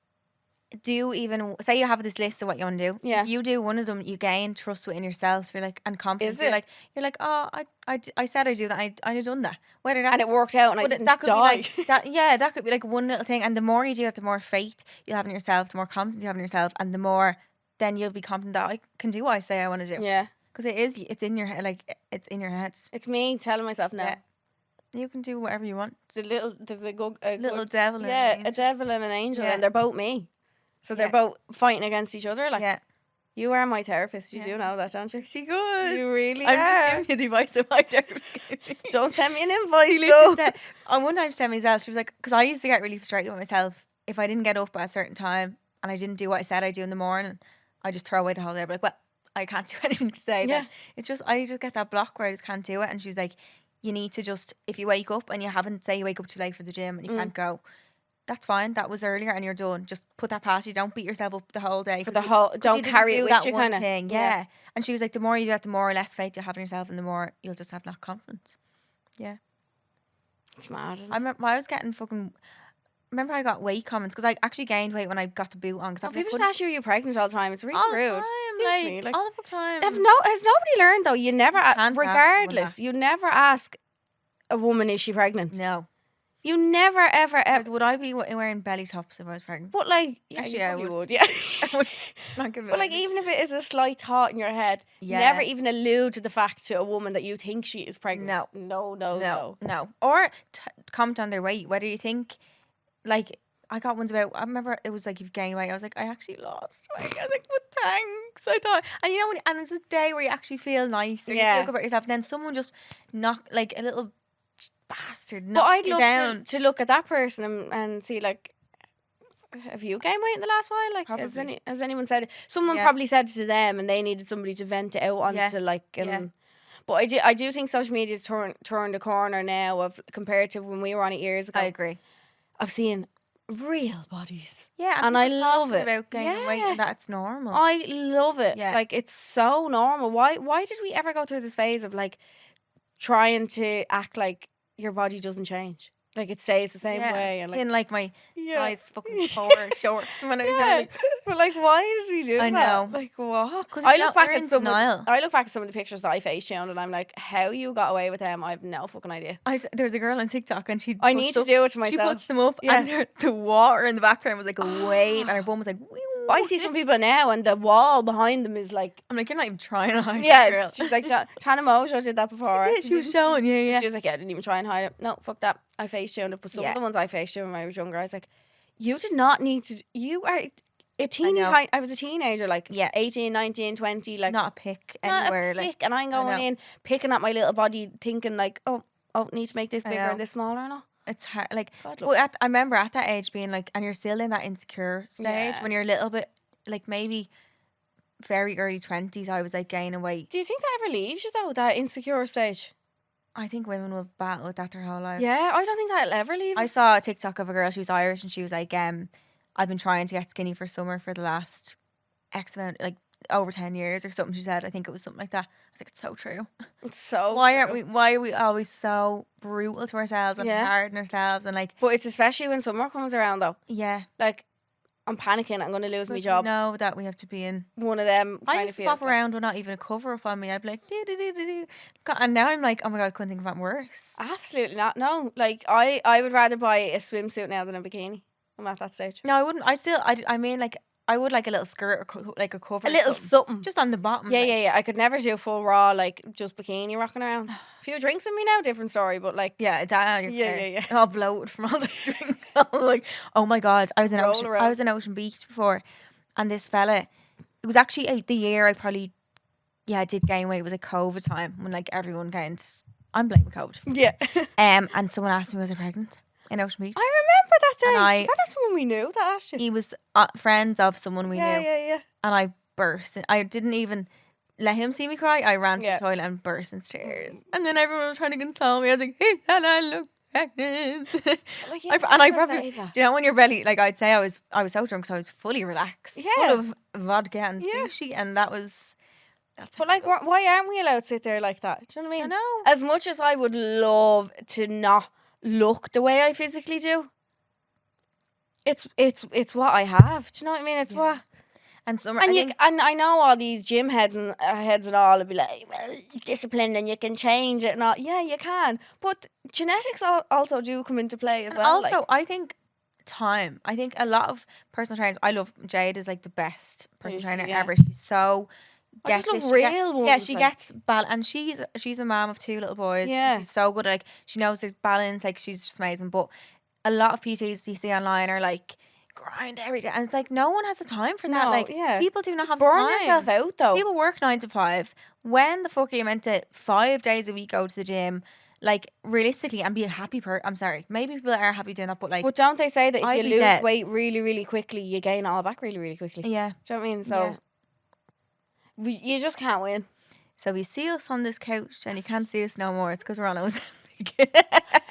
S1: do, even say you have this list of what you want to do.
S2: Yeah.
S1: If you do one of them, you gain trust within yourself. You're like, and confidence.
S2: Is
S1: You're
S2: it?
S1: like, oh, I said I do that. I'd done that. Whether that's
S2: And it worked out, and I
S1: but
S2: didn't
S1: that could
S2: die.
S1: be like that. Yeah, that could be like one little thing. And the more you do it, the more faith you have in yourself, the more confidence you have in yourself, and the more then you'll be confident that I can do what I say I want to do.
S2: Yeah,
S1: Because it's in your head. Like, it's in your head.
S2: it's me telling myself no.
S1: Yeah. You can do whatever you want.
S2: There's a
S1: Little
S2: good,
S1: devil. and
S2: yeah,
S1: an
S2: a
S1: angel.
S2: devil and an angel,
S1: Yeah.
S2: and they're both me. So they're
S1: Yeah.
S2: both fighting against each other. Like,
S1: Yeah.
S2: you are my therapist. You
S1: Yeah.
S2: do know that, don't you?
S1: She good.
S2: You really
S1: I'm
S2: are.
S1: just giving you the advice that my therapist gave me.
S2: Don't send me an invoice,
S1: She
S2: though.
S1: literally said, on one time she said to myself, she was like, because I used to get really frustrated with myself if I didn't get up at a certain time and I didn't do what I said I'd do in the morning. I just throw away the whole day. I'd be like, well, I can't do anything today.
S2: Yeah.
S1: Then. It's just, I just get that block where I just can't do it. And she's like, you need to just, if you wake up and you haven't, say you wake up too late for the gym and you can't go, that's fine. That was earlier and you're done. Just put that past you. Don't beat yourself up the whole day.
S2: For
S1: 'cause
S2: the
S1: you-
S2: whole,
S1: 'cause
S2: don't
S1: you didn't
S2: carry
S1: do
S2: it with
S1: that
S2: you,
S1: one
S2: kind of
S1: thing. Yeah. And she was like, the more you do that, the more less faith you have in yourself and the more you'll just have that confidence.
S2: It's mad. Isn't
S1: I
S2: it?
S1: remember I was getting remember I got weight comments because I actually gained weight when I got the boot on. Because
S2: People just ask you, you're pregnant all the time. It's really
S1: all the
S2: rude.
S1: time,
S2: Excuse me,
S1: like, all the time.
S2: Has nobody learned though? You never,
S1: can't ask someone
S2: regardless,
S1: that.
S2: you never ask a woman, is she pregnant?
S1: No,
S2: You never, ever, ever.
S1: Because would I be wearing belly tops if I was pregnant?
S2: But like, yeah,
S1: Actually,
S2: you
S1: I
S2: probably
S1: would.
S2: would. Yeah.
S1: I would not give it
S2: But like,
S1: up.
S2: even if it is a slight thought in your head,
S1: Yeah.
S2: never even allude to the fact to a woman that you think she is pregnant.
S1: No.
S2: No.
S1: Or comment on their weight. Whether you think, like, I got ones about. I remember it was like you've gained weight. I was like, I actually lost weight. I was like, but thanks. I thought, and you know, and it's a day where you actually feel nice. Or you
S2: Yeah.
S1: feel good about yourself. And then someone just like a little bastard.
S2: But
S1: knocks
S2: I'd
S1: you
S2: love
S1: down.
S2: to look at that person and see, like, have you gained weight in the last while? Like,
S1: Probably.
S2: has anyone said it? Someone
S1: Yeah.
S2: probably said it to them, and they needed somebody to vent it out onto,
S1: Yeah.
S2: like.
S1: Yeah.
S2: But I do think social media's turned a corner now of compared to when we were on it years ago.
S1: I agree.
S2: I've seen real bodies.
S1: Yeah,
S2: And I
S1: people
S2: love
S1: talking
S2: it.
S1: about gaining weight,
S2: Yeah.
S1: and that's normal.
S2: I love it.
S1: Yeah.
S2: Like, it's so normal. Why did we ever go through this phase of like trying to act like your body doesn't change? Like, it stays the same
S1: Yeah.
S2: way, and like
S1: in like my
S2: yeah.
S1: size fucking 4 shorts when I was
S2: Yeah.
S1: young.
S2: But like, why did we do
S1: I
S2: that?
S1: know.
S2: Like, what?
S1: 'Cause
S2: I
S1: it's
S2: look
S1: not-
S2: back
S1: we're
S2: at
S1: in
S2: some.
S1: denial.
S2: I look back at some of the pictures that I face shown, and I'm like, how you got away with them? I have no fucking idea.
S1: There was a girl on TikTok and she.
S2: I need to do it to
S1: She
S2: myself.
S1: puts them up
S2: Yeah.
S1: and the water in the background was like a wave and her bum was like.
S2: But I see some people now, and the wall behind them is like.
S1: I'm like, you're not even trying to hide.
S2: Yeah,
S1: girl.
S2: she's like Tana Mojo did that before.
S1: She did. She was showing. Yeah.
S2: She was like, yeah, I didn't even try and hide it. No, fuck that. I face shown it. But some
S1: Yeah.
S2: of the ones I face shown when I was younger, I was like, you did not need to. You are a teeny
S1: know.
S2: tiny. I was a teenager, like
S1: Yeah.
S2: 18, 19, 20, like
S1: Not a pick
S2: not
S1: anywhere.
S2: a
S1: Like
S2: pick, and I'm
S1: I know.
S2: going in picking at my little body, thinking like, oh, need to make this
S1: I
S2: bigger
S1: know.
S2: and this smaller and all.
S1: it's hard. Like,
S2: God,
S1: well, I remember at that age being like, and you're still in that insecure stage
S2: Yeah.
S1: when you're a little bit like maybe very early 20s. I was like gaining weight.
S2: Do you think that ever leaves you though? That insecure stage?
S1: I think women will battle with that their whole life.
S2: Yeah, I don't think that'll ever leave.
S1: I
S2: us.
S1: saw a TikTok of a girl, she was Irish, and she was like, I've been trying to get skinny for summer for the last X amount, like over 10 years or something, she said. I think it was something like that. I was like, it's so true.
S2: It's so.
S1: Why
S2: true.
S1: are we always so brutal to ourselves and
S2: Yeah.
S1: hard on ourselves and like,
S2: But it's especially when summer comes around though.
S1: yeah.
S2: Like, I'm panicking. I'm going to lose my
S1: because
S2: job.
S1: we know that we have to be in.
S2: One of them.
S1: I
S2: kind
S1: used
S2: of
S1: to
S2: feels
S1: pop
S2: like-
S1: around with not even a cover up on me. I'd be like, do. And now I'm like, oh my God, I couldn't think of that worse.
S2: Absolutely not. No, like I would rather buy a swimsuit now than a bikini. I'm at that stage.
S1: No, I wouldn't. I mean, like, I would like a little skirt or like a cover.
S2: A
S1: or
S2: little
S1: something.
S2: something.
S1: Just on the bottom.
S2: Yeah,
S1: like,
S2: yeah. I could never do full raw, like just bikini rocking around. A few drinks in me now, different story. But like,
S1: Yeah, that.
S2: Yeah.
S1: All bloated from all the drink. I'm like, oh my God, I was in
S2: Roll
S1: Ocean.
S2: around.
S1: I was in Ocean Beach before, and this fella. It was actually the year I probably, I did gain weight. It was a COVID time when like everyone gained. I'm blaming COVID.
S2: yeah.
S1: And someone asked me, was I pregnant in Ocean Beach?
S2: I remember that day.
S1: And
S2: Is that not someone we knew that asked you?
S1: He was friends of someone we
S2: yeah,
S1: knew,
S2: yeah.
S1: and I burst. I didn't even let him see me cry. I ran to
S2: Yeah.
S1: the toilet and burst into tears. And then everyone was trying to console me. I was like, hey, and I look pregnant.
S2: Like,
S1: And I
S2: never
S1: probably,
S2: say that.
S1: do you know when your belly, like I'd say I was so drunk, so I was fully relaxed,
S2: Yeah.
S1: full of vodka and
S2: Yeah.
S1: sushi, and that's
S2: But like, why aren't we allowed to sit there like that? Do you know what I
S1: I
S2: mean?
S1: know.
S2: As much as I would love to not look the way I physically do, it's what I have. Do you know what I mean? It's
S1: Yeah.
S2: what.
S1: And summer,
S2: And
S1: I
S2: you
S1: think,
S2: and I know all these gym heads and all will be like, well, discipline and you can change it and all. Yeah, you can. But genetics also do come into play as
S1: and
S2: well.
S1: also
S2: like.
S1: I think time. I think a lot of personal trainers. I love Jade is like the best personal
S2: Is she?
S1: trainer
S2: Yeah.
S1: ever. She's so.
S2: I just
S1: gets
S2: love
S1: it. She get-
S2: real ones.
S1: Yeah, she
S2: like.
S1: gets and she's a mom of 2 little boys. and
S2: Yeah.
S1: she's so good. Like she knows there's balance. Like she's just amazing. But a lot of PTs you see online are like grind every day, and it's like no one has the time for that.
S2: No,
S1: Like
S2: yeah.
S1: people do not have the
S2: Burn
S1: time.
S2: yourself out though.
S1: People work 9 to 5. When the fuck are you meant to 5 days a week go to the gym? Like realistically, and be a happy I'm sorry. Maybe people are happy doing that, but like
S2: But don't they say that if
S1: I'd
S2: you
S1: be
S2: lose
S1: dead.
S2: weight really, really quickly, you gain it all back really, really quickly?
S1: yeah.
S2: Do you know what I mean? So
S1: Yeah.
S2: you just can't win.
S1: So you see us on this couch, and you can't see us no more. It's because we're on Ozempic.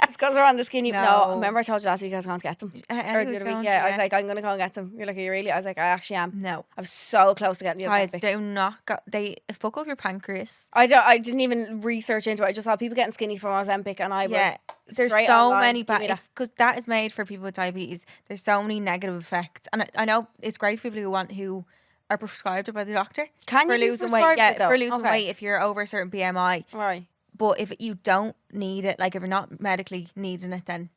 S2: It's because we're on the skinny. No,
S1: No.
S2: remember I told you last week I was going to get them. Or the other week, yeah. I was like, I'm going to go and get them. You're like, are you really? I was like, I actually am.
S1: no.
S2: I was so close to getting the
S1: Guys,
S2: Ozempic.
S1: do not go. They fuck up your pancreas.
S2: I didn't even research into it. I just saw people getting skinny from Ozempic, and I was
S1: Yeah, there's
S2: straight
S1: so
S2: online,
S1: many
S2: give me
S1: bad
S2: that.
S1: because that is made for people with diabetes. There's so many negative effects, and I know it's great for people who are prescribed it by the doctor
S2: Can
S1: for
S2: you be
S1: losing weight.
S2: prescribed
S1: Yeah,
S2: it, though?
S1: for losing
S2: Okay.
S1: weight if you're over a certain BMI.
S2: Right.
S1: But if you don't need it, like if you're not medically needing it, then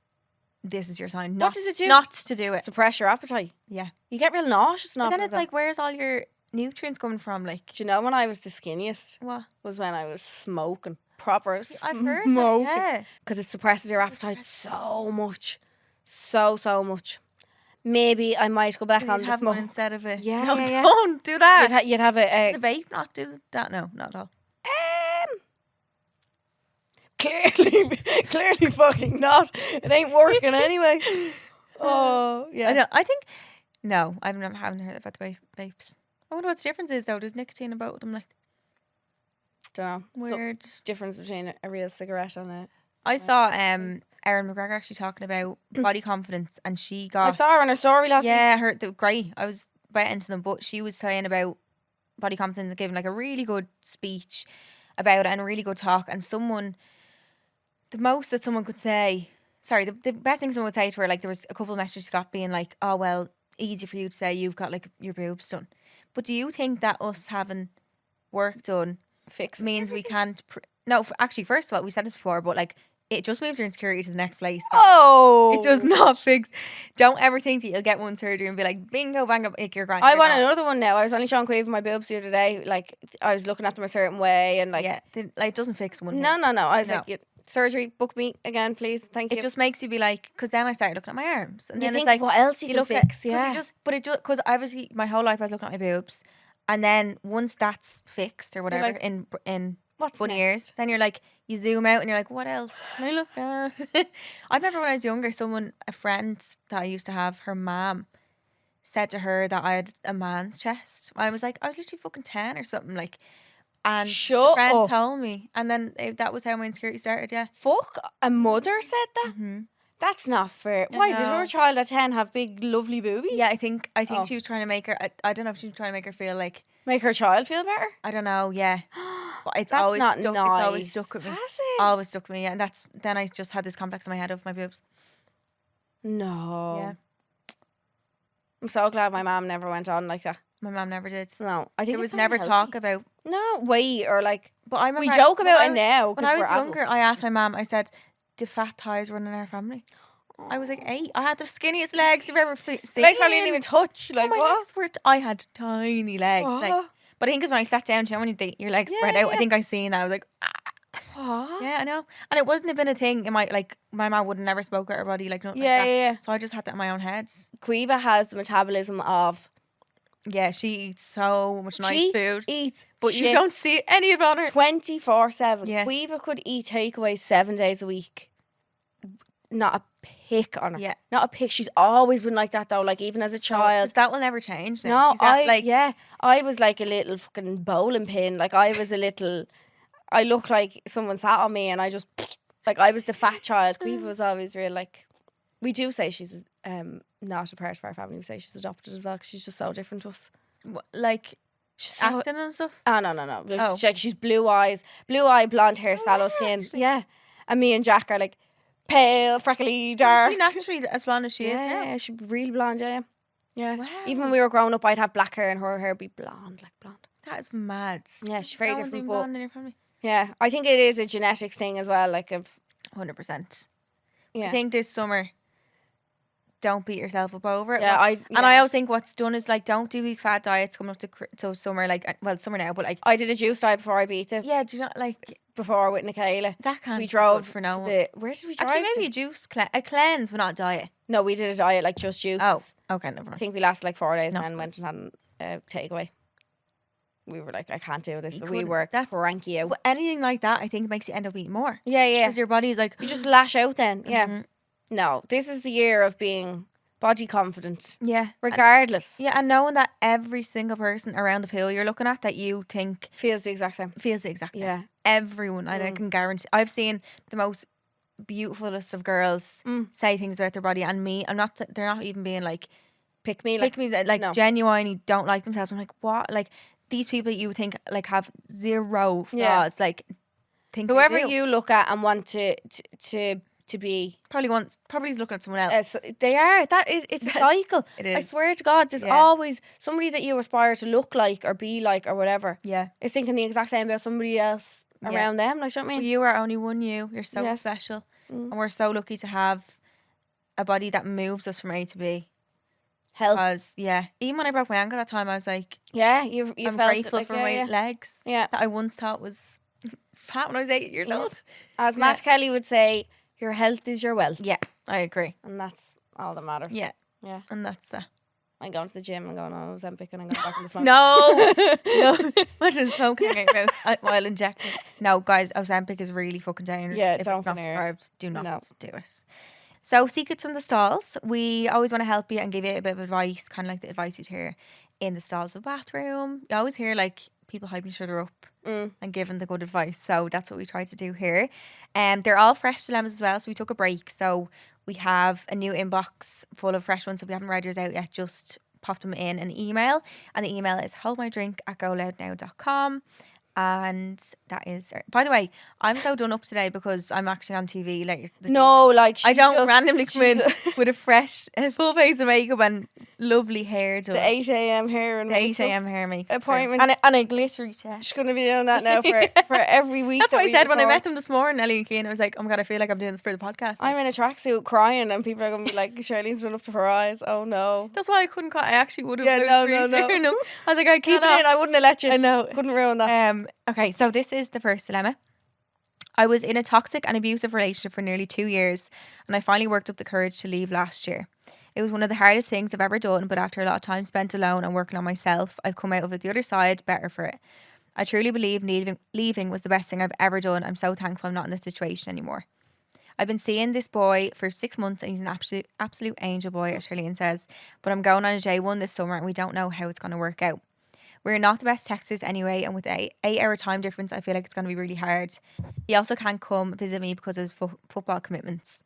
S1: this is your sign.
S2: What
S1: Not,
S2: does it do?
S1: Not to do it.
S2: Suppress your appetite.
S1: Yeah.
S2: You get real nauseous.
S1: But then it's like, where's all your nutrients coming from? Like,
S2: do you know when I was the skinniest?
S1: what?
S2: Was when I was smoking. Proper
S1: I've heard
S2: smoking.
S1: that. Yeah.
S2: Because it suppresses your appetite so much. So much. Maybe I might go back
S1: You'd
S2: on the
S1: have one
S2: smoke.
S1: instead of it.
S2: Yeah,
S1: No,
S2: yeah, yeah.
S1: don't do that.
S2: You'd have a
S1: The vape not do that? No, not at all.
S2: Clearly fucking not. It ain't working anyway. Oh, yeah.
S1: I think, no, I haven't heard about the vapes. I wonder what the difference is though. There's nicotine about them, like,
S2: Don't know. So,
S1: weird.
S2: difference between a real cigarette and a...
S1: I saw Erin McGregor actually talking about body confidence, and she
S2: I
S1: got,
S2: saw her on her story last week.
S1: yeah, her, they were great. I was about into them, but she was saying about body confidence and giving like a really good speech about it and a really good talk. And the most that someone could say, the best thing someone would say to her, like, there was a couple of messages she got being like, oh, well, easy for you to say you've got like your boobs done. But do you think that us having work done
S2: Fix it.
S1: means we can't? No, actually, first of all, we said this before, but like, it just moves your insecurity to the next place.
S2: Oh!
S1: It does not fix. Don't ever think that you'll get one surgery and be like, bingo, bang, like you're grand.
S2: I
S1: You're
S2: want
S1: not.
S2: another one now. I was only showing Queeve my boobs the other day. Like, I was looking at them a certain way and like...
S1: Yeah, like, it doesn't fix one thing.
S2: No. I was
S1: No.
S2: like, surgery, book me again, please. Thank you.
S1: It just makes you be like, because then I started looking at my arms, and
S2: you
S1: then
S2: think
S1: it's like,
S2: what else you can
S1: look
S2: fix?
S1: at,
S2: Yeah.
S1: because obviously my whole life I was looking at my boobs, and then once that's fixed or whatever
S2: like,
S1: in
S2: What's
S1: funny
S2: next?
S1: years, then you're like, you zoom out and you're like, what else can I look at? I remember when I was younger, a friend that I used to have, her mom said to her that I had a man's chest. I was like, I was literally fucking 10 or something, like, and
S2: Shut
S1: a friend
S2: up.
S1: told me, and then that was how my insecurity started. Yeah.
S2: Fuck, a mother said that?
S1: Mm-hmm.
S2: That's not fair.
S1: I
S2: Why did
S1: know.
S2: your child at 10 have big, lovely boobies?
S1: Yeah, I think
S2: Oh.
S1: she was trying to make her. I don't know if she was trying to make her feel like,
S2: Make her child feel better?
S1: I don't know. Yeah, but it's
S2: That's
S1: always
S2: not
S1: stuck.
S2: nice.
S1: It's always stuck with me.
S2: Has it?
S1: Always stuck with me. Yeah, and then I just had this complex in my head of my boobs.
S2: No.
S1: Yeah,
S2: I'm so glad my mom never went on like that.
S1: my mum never did.
S2: No, I think
S1: There was
S2: it's
S1: never
S2: unhealthy.
S1: talk about.
S2: No, wait, or like
S1: But I remember
S2: we joke
S1: when
S2: about
S1: I
S2: it
S1: was-
S2: now
S1: When
S2: because
S1: I was
S2: we're
S1: younger,
S2: adults.
S1: I asked my mum. I said, "Do fat thighs run in our family?" I was like 8. I had the skinniest legs you've ever seen.
S2: legs probably didn't even touch.
S1: Oh,
S2: Like
S1: my
S2: what?
S1: legs were. I had tiny legs. Like,
S2: What?
S1: but I think it's when I sat down, you know, when your legs spread
S2: Yeah,
S1: out. I
S2: yeah.
S1: think I seen that. I was like,
S2: What?
S1: yeah, I know. And it wouldn't have been a thing in my mom would have never spoke at her body like nothing
S2: Yeah,
S1: like that.
S2: yeah.
S1: So I just had that in my own head.
S2: Quiva has the metabolism of
S1: Yeah, she eats so much nice
S2: She
S1: food.
S2: eats,
S1: But you
S2: shit
S1: don't see any of it on her.
S2: 24/7.
S1: Yeah.
S2: Quiva could eat takeaway 7 days a week. Not a pick on her.
S1: Yeah.
S2: Not a pick. She's always been like that though. Like even as a child.
S1: That will never change now.
S2: No,
S1: She's that,
S2: I was like a little fucking bowling pin. Like I was a little, I looked like someone sat on me and I just, like I was the fat child. Quiva was always real like, we do say she's not a part of our family. We say she's adopted as well because she's just so different to us.
S1: like
S2: She's so,
S1: acting and stuff.
S2: oh no. Like,
S1: Oh.
S2: she's blue eyes, blue eye, blonde hair, sallow
S1: yeah,
S2: skin.
S1: actually.
S2: Yeah. And me and Jack are like pale, freckly, dark.
S1: She naturally as blonde as she is now.
S2: Yeah, she's really blonde, yeah. Yeah.
S1: Wow.
S2: Even when we were growing up, I'd have black hair and her hair would be blonde, like blonde.
S1: That is mad.
S2: Yeah, she's very
S1: No one's
S2: different,
S1: even
S2: but
S1: blonde in your family.
S2: yeah, I think it is a genetics thing as well. Like, of
S1: 100%.
S2: yeah,
S1: I think this summer, don't beat yourself up over it.
S2: yeah,
S1: And I always think what's done is like, don't do these fat diets coming up to summer. Like, well, summer now, but like,
S2: I did a juice diet before I beat it.
S1: yeah, do you not like
S2: Before with Nicola,
S1: that? Can't
S2: we
S1: be good
S2: drove
S1: for no
S2: to
S1: one.
S2: where did we drive?
S1: Actually,
S2: to?
S1: maybe a cleanse, but not a diet.
S2: No, we did a diet like just juice.
S1: Oh, okay, never
S2: I
S1: mind.
S2: think we lasted like 4 days
S1: Not
S2: and then
S1: so
S2: went and had a takeaway. We were like, I can't do this.
S1: You
S2: We
S1: couldn't.
S2: were
S1: That's-
S2: cranky out.
S1: But anything like that, I think makes you end up eating more.
S2: Yeah, yeah.
S1: Because your body's like,
S2: You just lash out then. Yeah.
S1: Mhm.
S2: No, this is the year of being body confident,
S1: yeah,
S2: regardless.
S1: yeah, and knowing that every single person around the pool you're looking at that you think
S2: Feels the exact same.
S1: feels the exact same.
S2: Yeah.
S1: Everyone, and I
S2: Mm.
S1: can guarantee. I've seen the most beautifulest of girls
S2: Mm.
S1: say things about their body, and me, I'm not. They're not even being like
S2: Pick me.
S1: pick me, like
S2: no.
S1: genuinely don't like themselves. I'm like, what? Like these people you would think like have zero flaws.
S2: Yeah.
S1: Like think they
S2: Whoever
S1: do.
S2: you look at and want to be,
S1: probably is looking at someone else.
S2: they are. It's a cycle.
S1: It
S2: I
S1: is.
S2: swear to God, there's
S1: Yeah.
S2: always somebody that you aspire to look like or be like or whatever
S1: Yeah.
S2: is thinking the exact same about somebody else
S1: Yeah.
S2: around them. Like, you know what I
S1: Well,
S2: mean?
S1: you are only one you. You're so
S2: Yes.
S1: special,
S2: Mm.
S1: and we're so lucky to have a body that moves us from A to B.
S2: Health.
S1: Because even when I broke my ankle that time, I was like,
S2: Yeah, you
S1: I'm
S2: felt
S1: grateful
S2: it,
S1: for my legs
S2: Yeah.
S1: that I once thought was fat when I was 8 years
S2: Yeah.
S1: old.
S2: As
S1: Yeah.
S2: Matt Kelly would say, your health is your wealth.
S1: Yeah, I agree.
S2: And that's all that matters.
S1: Yeah,
S2: Yeah.
S1: and that's
S2: I'm going to the gym and going on Ozempic and I'm going back in the smoke.
S1: no. Imagine smoking out while injecting. No, guys, Ozempic is really fucking dangerous.
S2: Yeah,
S1: if
S2: don't
S1: it's not
S2: come near it.
S1: prescribed, do not
S2: No.
S1: do it. So, secrets from the stalls. We always want to help you and give you a bit of advice, kind of like the advice you'd hear in the stalls of the bathroom. You always hear like people hyping each other up and giving the good advice. So that's what we try to do here. They're all fresh dilemmas as well. So we took a break. So we have a new inbox full of fresh ones. If we haven't read yours out yet, just pop them in an email. And the email is holdmydrink@goloudnow.com. And that is, by the way, I'm so done up today because I'm actually on TV later.
S2: No, like
S1: I
S2: she
S1: don't
S2: just-
S1: randomly come
S2: she
S1: in
S2: just-
S1: with a fresh, full face of makeup and lovely hair done.
S2: the 8 a.m. hair and
S1: The 8
S2: makeup
S1: a.m. hair makeup.
S2: appointment.
S1: And a glittery chest.
S2: She's going to be doing that now for every week.
S1: That's
S2: that
S1: what I
S2: we
S1: said when I met
S2: record.
S1: them this morning, Ellie and Keane. I was like, oh my God, I feel like I'm doing this for the podcast.
S2: I'm in a tracksuit crying and people are going to be like, Charlene's done up to her eyes. Oh no.
S1: That's why I couldn't call. I actually would have.
S2: Yeah, no.
S1: I was like, I
S2: Keep
S1: cannot.
S2: it in. I wouldn't have let you.
S1: I know.
S2: Couldn't ruin that.
S1: Okay, so this is the first dilemma. I was in a toxic and abusive relationship for nearly 2 years, and I finally worked up the courage to leave last year. It was one of the hardest things I've ever done, but after a lot of time spent alone and working on myself, I've come out of it the other side better for it. I truly believe leaving was the best thing I've ever done. I'm so thankful I'm not in this situation anymore. I've been seeing this boy for 6 months and he's an absolute angel boy, as Charlene says, but I'm going on a J1 this summer and we don't know how it's going to work out. We're not the best texters anyway, and with the 8-hour time difference, I feel like it's going to be really hard. He also can't come visit me because of his football commitments.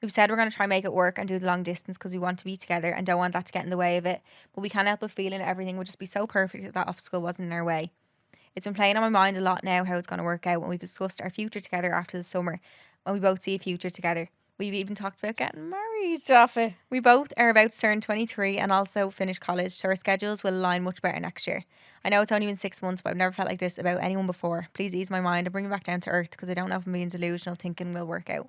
S1: We've said we're going to try and make it work and do the long distance because we want to be together and don't want that to get in the way of it, but we can't help but feeling everything would just be so perfect if that obstacle wasn't in our way. It's been playing on my mind a lot now how it's going to work out, and we've discussed our future together after the summer, and we both see a future together. We've even talked about getting married.
S2: Stop it.
S1: We both are about to turn 23 and also finish college, so our schedules will align much better next year. I know it's only been 6 months, but I've never felt like this about anyone before. Please ease my mind and bring me back down to earth because I don't know if I'm being delusional thinking we'll work out.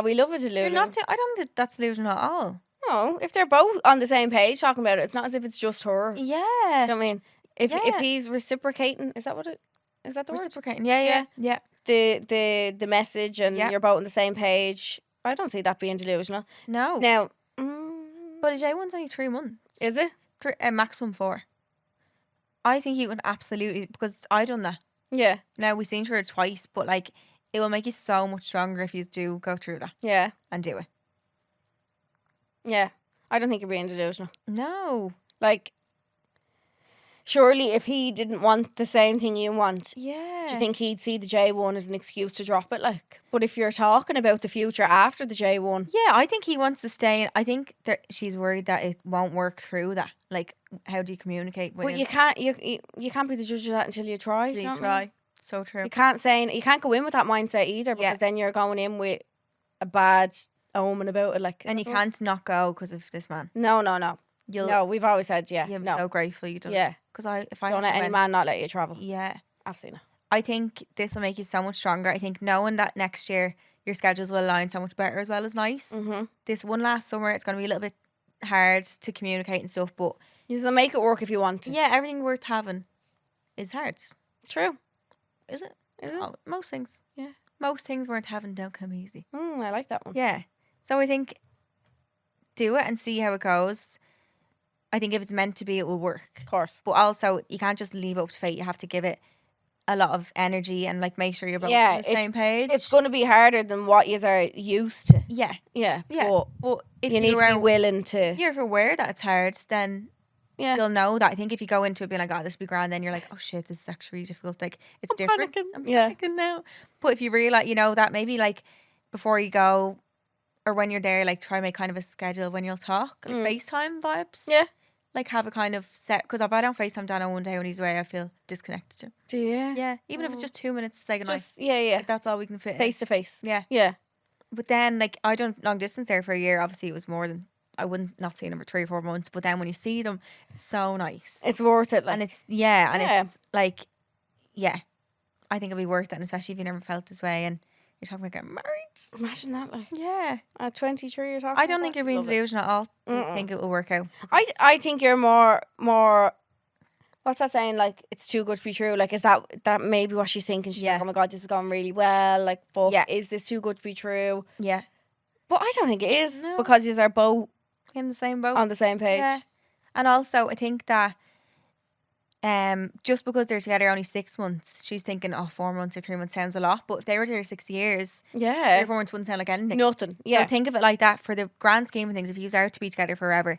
S2: We love a delusion.
S1: You're not. I don't think that's delusional at all.
S2: No, if they're both on the same page talking about it, it's not as if it's just her.
S1: Yeah.
S2: You know what I mean? If
S1: Yeah.
S2: he's reciprocating, is that what it? Is that the word?
S1: Reciprocating. Yeah.
S2: The message and
S1: Yeah.
S2: you're both on the same page. I don't see that being delusional.
S1: No.
S2: Now,
S1: But a J1's only 3 months.
S2: is it?
S1: A maximum 4. I think you would absolutely, because I done that.
S2: Yeah,
S1: Now we've seen her twice, but like it will make you so much stronger if you do go through that
S2: yeah,
S1: and do it.
S2: yeah. I don't think you're being delusional.
S1: No.
S2: Like, surely if he didn't want the same thing you want,
S1: Yeah.
S2: do you think he'd see the J1 as an excuse to drop it? Like, but if you're talking about the future after the J1,
S1: Yeah, I think he wants to stay in. I think that she's worried that it won't work through that. Like, how do you communicate with
S2: but
S1: him?
S2: you can't can't be the judge of that until you try.
S1: Till
S2: you
S1: you
S2: know what I mean?
S1: try. So true.
S2: You can't go in with that mindset either because
S1: Yeah.
S2: then you're going in with a bad omen about it. Like,
S1: And you can't not go because of this man.
S2: No.
S1: You'll.
S2: No, we've always said yeah.
S1: I'm
S2: No,
S1: so grateful you done.
S2: yeah.
S1: Because if I
S2: Don't let
S1: hadn't
S2: any
S1: went-
S2: man not let you travel.
S1: Yeah.
S2: Absolutely not.
S1: I think this will make you so much stronger. I think knowing that next year your schedules will align so much better as well is nice.
S2: Mm-hmm.
S1: This one last summer, it's going to be a little bit hard to communicate and stuff, but
S2: You just make it work if you want to.
S1: yeah, everything worth having is hard.
S2: True.
S1: Is it?
S2: Is it?
S1: Oh, most things.
S2: Yeah.
S1: Most things worth having don't come easy.
S2: I like that one.
S1: Yeah. So I think do it and see how it goes. I think if it's meant to be, it will work.
S2: Of course.
S1: But also, you can't just leave it up to fate. You have to give it a lot of energy and like make sure you're both
S2: Yeah,
S1: on the same page.
S2: It's going to be harder than what you are used to.
S1: Yeah.
S2: Yeah.
S1: Yeah.
S2: But
S1: But if
S2: you need to be
S1: are
S2: willing to.
S1: you're aware that it's hard, then
S2: Yeah.
S1: you'll know that. I think if you go into it being like, oh, this will be grand, then you're like, oh shit, this is actually really difficult. Like, it's
S2: I'm
S1: different.
S2: panicking.
S1: I'm
S2: Yeah.
S1: panicking now. But if you realize, you know, that maybe like before you go or when you're there, like try and make kind of a schedule when you'll talk, like FaceTime vibes.
S2: Yeah.
S1: Like have a kind of set, because if I don't FaceTime Dano one day when he's away, I feel disconnected to him.
S2: Do you?
S1: Yeah. Even if it's just 2 minutes to say goodnight.
S2: Just yeah.
S1: Like that's all we can fit in.
S2: Face to face.
S1: Yeah.
S2: Yeah.
S1: But then, like, I done long distance there for a year. Obviously, it was more than I wouldn't not seen them for 3 or 4 months. But then when you see them, it's so nice.
S2: It's worth it. Like,
S1: And it's yeah.
S2: Yeah.
S1: It's like, yeah, I think it'll be worth it, and especially if you never felt this way and You're talking about getting married.
S2: Imagine that, like
S1: Yeah.
S2: at 23, you're talking.
S1: I don't
S2: about
S1: think
S2: that?
S1: you're being
S2: Love it.
S1: delusional at all. I
S2: Mm-mm.
S1: think it will work out.
S2: I think you're more. What's that saying? Like, it's too good to be true. Like, is that maybe what she's thinking? She's
S1: Yeah.
S2: like, oh my God, this is going really well. Like, fuck,
S1: Yeah.
S2: is this too good to be true?
S1: Yeah.
S2: But I don't think it is
S1: No.
S2: because you are both
S1: In the same boat.
S2: on the same page.
S1: Yeah. And also, I think that just because they're together only 6 months, she's thinking, 4 months or 3 months sounds a lot. But if they were together 6 years, 3
S2: Yeah.
S1: or 4 months wouldn't sound like anything.
S2: Nothing.
S1: So
S2: Yeah.
S1: think of it like that. For the grand scheme of things, if you are to be together forever,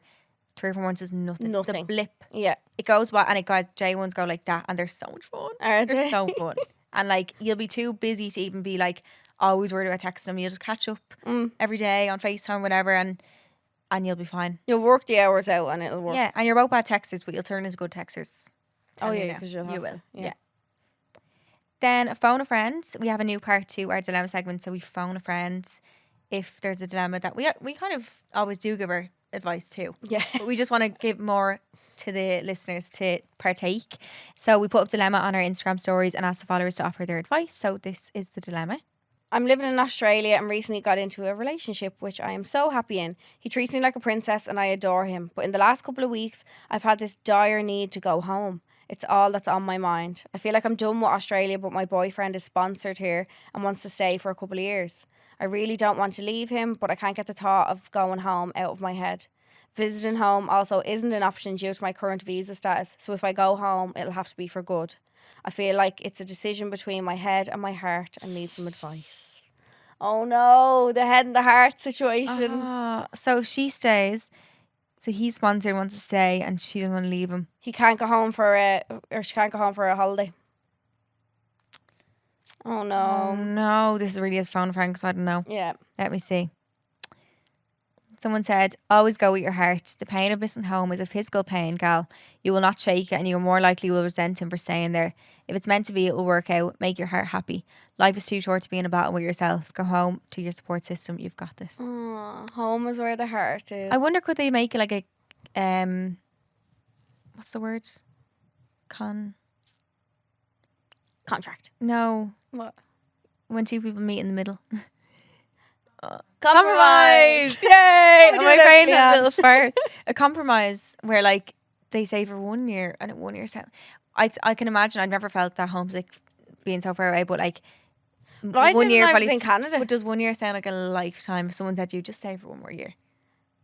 S1: 3 or 4 months is nothing. It's a
S2: Nothing.
S1: blip.
S2: Yeah.
S1: It goes by, and it goes, J1s go like that, and they're so much fun.
S2: Are
S1: They're
S2: they?
S1: so fun. And like, you'll be too busy to even be like always worried about texting them. You'll just catch up every day on FaceTime, whatever, and you'll be fine.
S2: You'll work the hours out and it'll work.
S1: Yeah, and you're both bad texters, but you'll turn into good texters.
S2: Oh
S1: Telling you
S2: yeah,
S1: now.
S2: because you'll
S1: You
S2: have
S1: will.
S2: to.
S1: Yeah. Then phone a friend. We have a new part to our dilemma segment, so we phone a friend if there's a dilemma that we kind of always do give our advice to.
S2: Yeah.
S1: But we just want to give more to the listeners to partake. So we put up dilemma on our Instagram stories and ask the followers to offer their advice. So this is the dilemma.
S2: I'm living in Australia and recently got into a relationship which I am so happy in. He treats me like a princess and I adore him. But in the last couple of weeks, I've had this dire need to go home. It's all that's on my mind. I feel like I'm done with Australia, but my boyfriend is sponsored here and wants to stay for a couple of years. I really don't want to leave him, but I can't get the thought of going home out of my head. Visiting home also isn't an option due to my current visa status, so if I go home, it'll have to be for good. I feel like it's a decision between my head and my heart and need some advice. Oh no, the head and the heart situation.
S1: So she stays. So he's sponsored and wants to stay, and she doesn't want to leave him.
S2: He can't go home she can't go home for a holiday. Oh no.
S1: No, this really is phone a friend because I don't know.
S2: Yeah.
S1: Let me see. Someone said, always go with your heart. The pain of missing home is a physical pain, gal. You will not shake it and you more likely will resent him for staying there. If it's meant to be, it will work out. Make your heart happy. Life is too short to be in a battle with yourself. Go home to your support system. You've got this.
S2: Home is where the heart is.
S1: I wonder, could they make it like a, what's the word?
S2: Contract.
S1: No.
S2: What?
S1: When two people meet in the middle.
S2: Compromise.
S1: Yay!
S2: We
S1: Oh,
S2: do
S1: my
S2: that
S1: brain
S2: for
S1: had a
S2: Leanne.
S1: little fart. A compromise where like they say for 1 year and at 1 year sound. I can imagine. I've never felt that homesick being so far away, but like
S2: Well, I
S1: 1
S2: didn't
S1: year
S2: know I was
S1: probably.
S2: in Canada.
S1: But does 1 year sound like a lifetime? If someone said to you, just stay for 1 more year.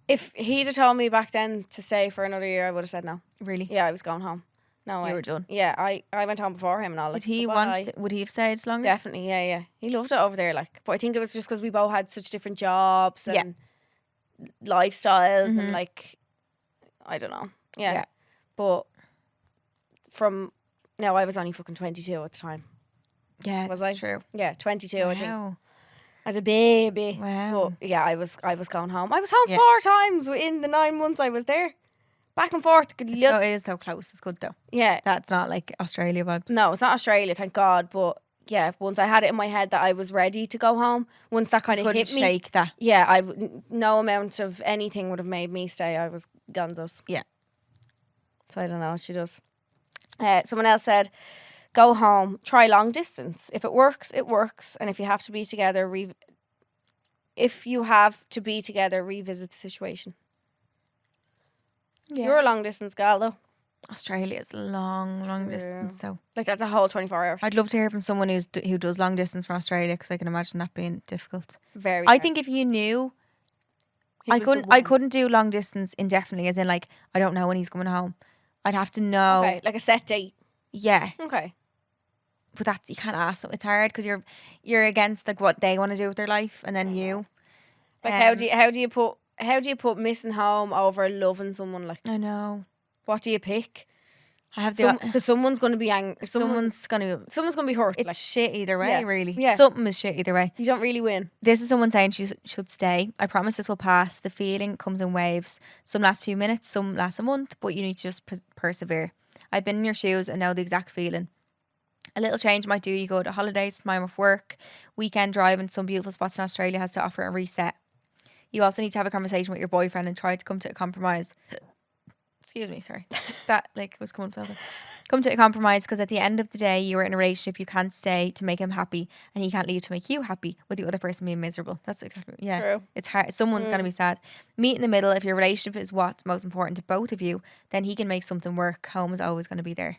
S2: If he'd have told me back then to stay for another year, I would have said no.
S1: Really?
S2: Yeah, I was going home. No way.
S1: You were done.
S2: Yeah, I went home before him and all.
S1: Did
S2: Like,
S1: he
S2: goodbye.
S1: would he have stayed longer?
S2: Definitely, yeah. He loved it over there, like. But I think it was just because we both had such different jobs
S1: Yeah.
S2: and lifestyles
S1: Mhm.
S2: and like, I don't know. Yeah.
S1: Yeah.
S2: But I was only fucking 22 at the time.
S1: Yeah,
S2: Was
S1: that's
S2: I?
S1: true.
S2: Yeah, 22, I think.
S1: Wow.
S2: As a baby.
S1: Wow.
S2: But yeah, I was going home. I was home
S1: Yeah.
S2: 4 times in the 9 months I was there. Back and forth. Good
S1: So
S2: look.
S1: it is so close. It's good though.
S2: Yeah.
S1: That's not like Australia vibes.
S2: No, it's not Australia, thank God. But yeah, once I had it in my head that I was ready to go home, once that kind of
S1: Couldn't
S2: hit me,
S1: shake that.
S2: yeah, no amount of anything would have made me stay. I was gonzos.
S1: Yeah.
S2: So I don't know what she does. Someone else said, go home, try long distance. If it works, it works. And if you have to be together, revisit the situation.
S1: Yeah.
S2: You're a long distance gal though.
S1: Australia is long
S2: True.
S1: distance. So
S2: Like that's a whole 24 hours.
S1: I'd love to hear from someone who does long distance from Australia because I can imagine that being difficult.
S2: Very.
S1: I
S2: hard.
S1: think if you knew,
S2: He
S1: I
S2: was the
S1: couldn't. I
S2: one.
S1: couldn't do long distance indefinitely. As in, like, I don't know when he's coming home. I'd have to know.
S2: Okay, like a set date.
S1: Yeah,
S2: Okay.
S1: but that's, you can't ask them. It's hard because you're against like what they want to do with their life, and then you.
S2: Like how do you put missing home over loving someone? Like
S1: I know.
S2: what do you pick?
S1: I have to.
S2: Because someone's going to be angry.
S1: Someone's gonna.
S2: Someone's going to be hurt.
S1: It's
S2: Like
S1: shit either way,
S2: Yeah,
S1: really.
S2: yeah.
S1: Something is shit either way.
S2: you don't really win.
S1: This is someone saying she should stay. I promise this will pass. The feeling comes in waves. Some last a few minutes, some last a month, but you need to just persevere. I've been in your shoes and know the exact feeling. A little change might do you good. Holidays, time off work, weekend drive, and some beautiful spots in Australia has to offer a reset. You also need to have a conversation with your boyfriend and try to come to a compromise. Excuse me, sorry. That like was coming to come to a compromise, because at the end of the day, you are in a relationship. You can't stay to make him happy, and he can't leave to make you happy with the other person being miserable. That's exactly, yeah.
S2: True.
S1: It's hard. Someone's going to be sad. Meet in the middle. If your relationship is what's most important to both of you, then he can make something work. Home is always going to be there.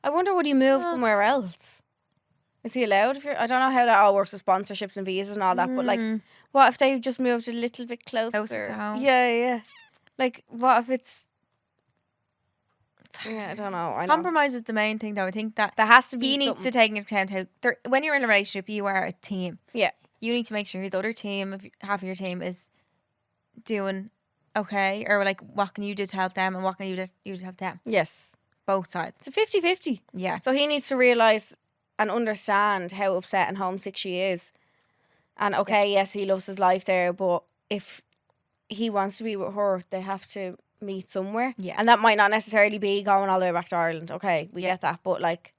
S2: I wonder, would he move somewhere else? Is he allowed? I don't know how that all works with sponsorships and visas and all that, but like, what if they just moved a little bit closer
S1: to home.
S2: Yeah. Like, what if it's? Yeah, I don't know.
S1: Compromise is the main thing, though. I think that
S2: there has to be.
S1: He needs to take into account how when you're in a relationship, you are a team.
S2: Yeah.
S1: You need to make sure the other team, half of your team, is doing okay, or like what can you do to help them, and what can you do to help them.
S2: Yes.
S1: Both sides.
S2: It's a 50-50.
S1: Yeah.
S2: So he needs to realise and understand how upset and homesick she is. And yes, he loves his life there, but if he wants to be with her, they have to meet somewhere.
S1: Yeah.
S2: And that might not necessarily be going all the way back to Ireland. Okay, we get that, but like,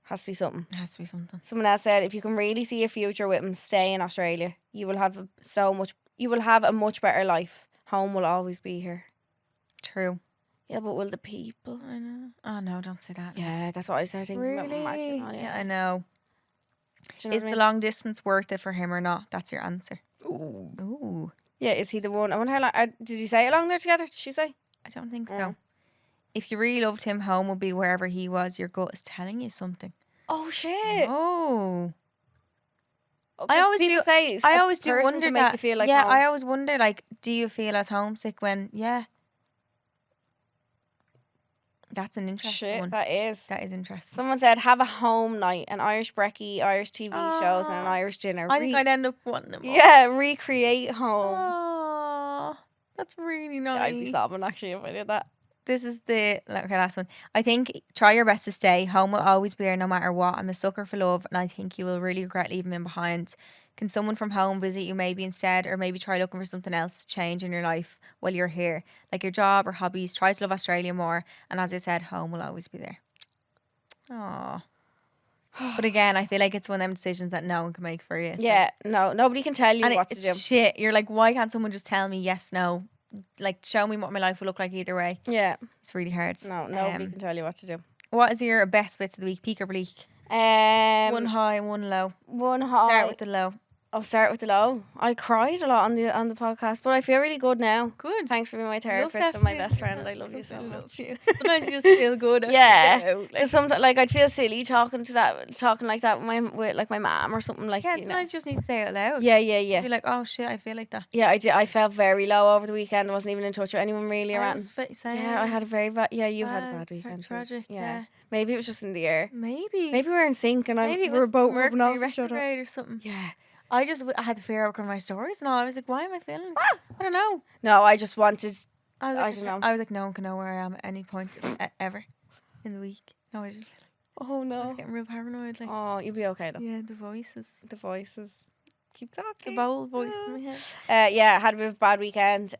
S2: has to be something.
S1: It has to be something.
S2: Someone else said, if you can really see a future with him, stay in Australia. You will have a much better life. Home will always be here.
S1: True.
S2: Yeah, but will the people?
S1: I know. Oh no, don't say that.
S2: Yeah, that's what I started thinking about.
S1: Really? Yeah, I know.
S2: Do you know
S1: Is
S2: what I
S1: the
S2: mean?
S1: long distance worth it for him or not? That's your answer.
S2: Ooh. Yeah, is he the one? I wonder how long. Did you say how long they're together? Did she say?
S1: I don't think so. If you really loved him, home would be wherever he was. Your gut is telling you something.
S2: Oh shit!
S1: Oh.
S2: I always do say.
S1: I always do wonder
S2: make
S1: that.
S2: you feel like
S1: yeah,
S2: home.
S1: I always wonder, like, do you feel as homesick when? Yeah. That's an interesting one.
S2: That is.
S1: That is interesting.
S2: Someone said, have a home night, an Irish brekkie, Irish TV shows, and an Irish dinner.
S1: I think I'd end up wanting them all.
S2: Yeah, recreate home.
S1: Oh, that's really nice.
S2: Yeah, I'd be sobbing actually if I did that.
S1: This is the last one. I think try your best to stay. Home will always be there no matter what. I'm a sucker for love, and I think you will really regret leaving him behind. Can someone from home visit you maybe instead, or maybe try looking for something else to change in your life while you're here, like your job or hobbies? Try to love Australia more, and as I said, home will always be there. Aww. But again, I feel like it's one of them decisions that no one can make for you. It's
S2: Yeah, no, nobody can tell you
S1: and
S2: what to
S1: it's
S2: do.
S1: shit. You're like, why can't someone just tell me yes, no? Like, show me what my life will look like either way.
S2: Yeah,
S1: It's really hard.
S2: no, nobody can tell you what to do.
S1: What is your best bits of the week, peak or bleak? One high, one low.
S2: One high.
S1: Start with the low.
S2: I'll start with the low. I cried a lot on the podcast, but I feel really good now.
S1: Good.
S2: Thanks for being my therapist
S1: that
S2: and my
S1: feeling.
S2: best friend. I love you so much.
S1: Sometimes you just feel good.
S2: Yeah, because sometimes like I'd feel silly talking like that with like my mom or something like.
S1: Yeah,
S2: you know.
S1: sometimes you just need to say it out loud.
S2: Yeah.
S1: Be like, oh shit, I feel like that.
S2: Yeah, I did. I felt very low over the weekend. I wasn't even in touch with anyone really around. Yeah, I had a very bad. Yeah, you had a bad weekend. too.
S1: Tragic. Yeah.
S2: Maybe it was just in the air.
S1: Maybe
S2: we're in sync and
S1: Maybe it
S2: we were
S1: was
S2: both moving
S1: Mercury
S2: off each other.
S1: retrograde or something.
S2: Yeah.
S1: I had to figure out my stories and all. I was like, why am I feeling? I don't know.
S2: No, I just wanted.
S1: I
S2: don't know.
S1: I was like, no one can know where I am at any point ever in the week. No, I just
S2: Oh
S1: I was
S2: no.
S1: getting real paranoid. Like,
S2: Oh, you'll be okay though.
S1: yeah, the voices,
S2: The voices. Keep
S1: the
S2: talking.
S1: bold voice in my head.
S2: Yeah, I had a bit of a bad weekend.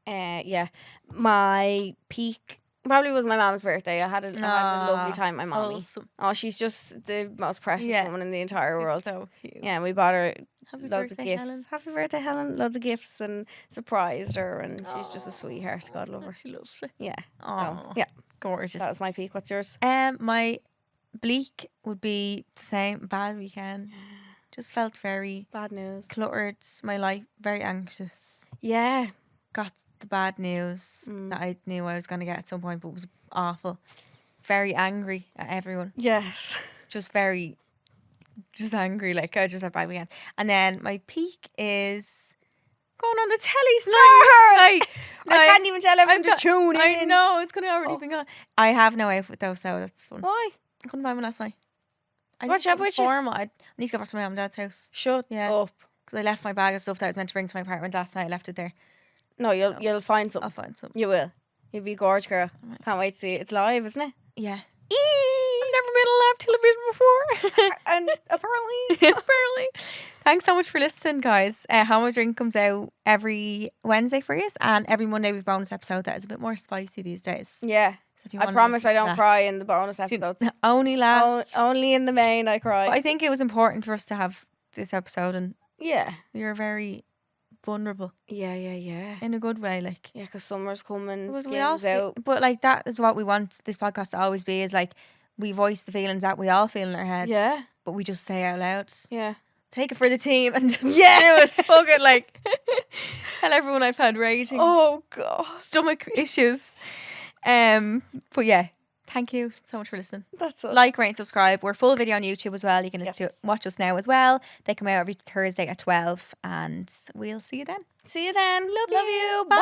S2: Yeah, my peak probably was my mom's birthday. I had a lovely time. My mommy.
S1: Awesome.
S2: Oh, she's just the most precious
S1: Yeah.
S2: woman in the entire world.
S1: So cute.
S2: Yeah, and we bought her
S1: Happy
S2: loads of
S1: birthday,
S2: gifts.
S1: Helen.
S2: Happy birthday, Helen! Loads of gifts and surprised her, and she's just a sweetheart. God love her.
S1: She loves it.
S2: Yeah.
S1: Oh,
S2: yeah,
S1: gorgeous.
S2: that was my peak. What's yours?
S1: My bleak would be the same. Bad weekend. Just felt very
S2: Bad news.
S1: cluttered. My life very anxious.
S2: Yeah.
S1: Got the bad news that I knew I was going to get at some point, but it was awful. Very angry at everyone.
S2: Yes.
S1: Just angry. Like, I just had a bad weekend. And then my peak is going on the telly tonight.
S2: I can't even tell everyone to tune in.
S1: I know, it's going to already been gone. I have no outfit though, so that's fun.
S2: Why?
S1: I couldn't buy one last night. I
S2: What
S1: need
S2: you have
S1: something
S2: with you?
S1: formal. I need to go back to my mum and dad's house.
S2: Shut
S1: Yeah.
S2: up.
S1: Because I left my bag of stuff that I was meant to bring to my apartment last night. I left it there.
S2: No, you'll find something.
S1: I'll find something.
S2: You will. You'll be gorge, girl.
S1: Alright.
S2: Can't wait to see it. It's live, isn't it?
S1: Yeah. I've never been on live television before.
S2: And apparently.
S1: Apparently. Thanks so much for listening, guys. How My Drink comes out every Wednesday for you, and every Monday we have a bonus episode that is a bit more spicy these days.
S2: Yeah.
S1: So if you
S2: I
S1: wanna
S2: promise I
S1: listen to
S2: don't
S1: that-
S2: cry in the bonus episodes.
S1: Only laugh.
S2: Only in the main I cry.
S1: But I think it was important for us to have this episode, and
S2: Yeah.
S1: we were very vulnerable
S2: Yeah.
S1: in a good way. Like,
S2: Yeah, because summer's coming,
S1: because we all
S2: skins out.
S1: but like that is what we want this podcast to always be, is like we voice the feelings that we all feel in our head,
S2: Yeah,
S1: but we just say out loud.
S2: yeah.
S1: Take it for the team and just
S2: Yeah.
S1: do it. Fuck it, like tell everyone I've had raging
S2: Oh, God.
S1: stomach issues. But yeah, thank you so much for listening.
S2: That's it.
S1: Like, rate, subscribe. We're full video on YouTube as well. You can
S2: Yes.
S1: watch us now as well. They come out every Thursday at 12, and we'll see you then.
S2: See you then. Love you.
S1: Bye.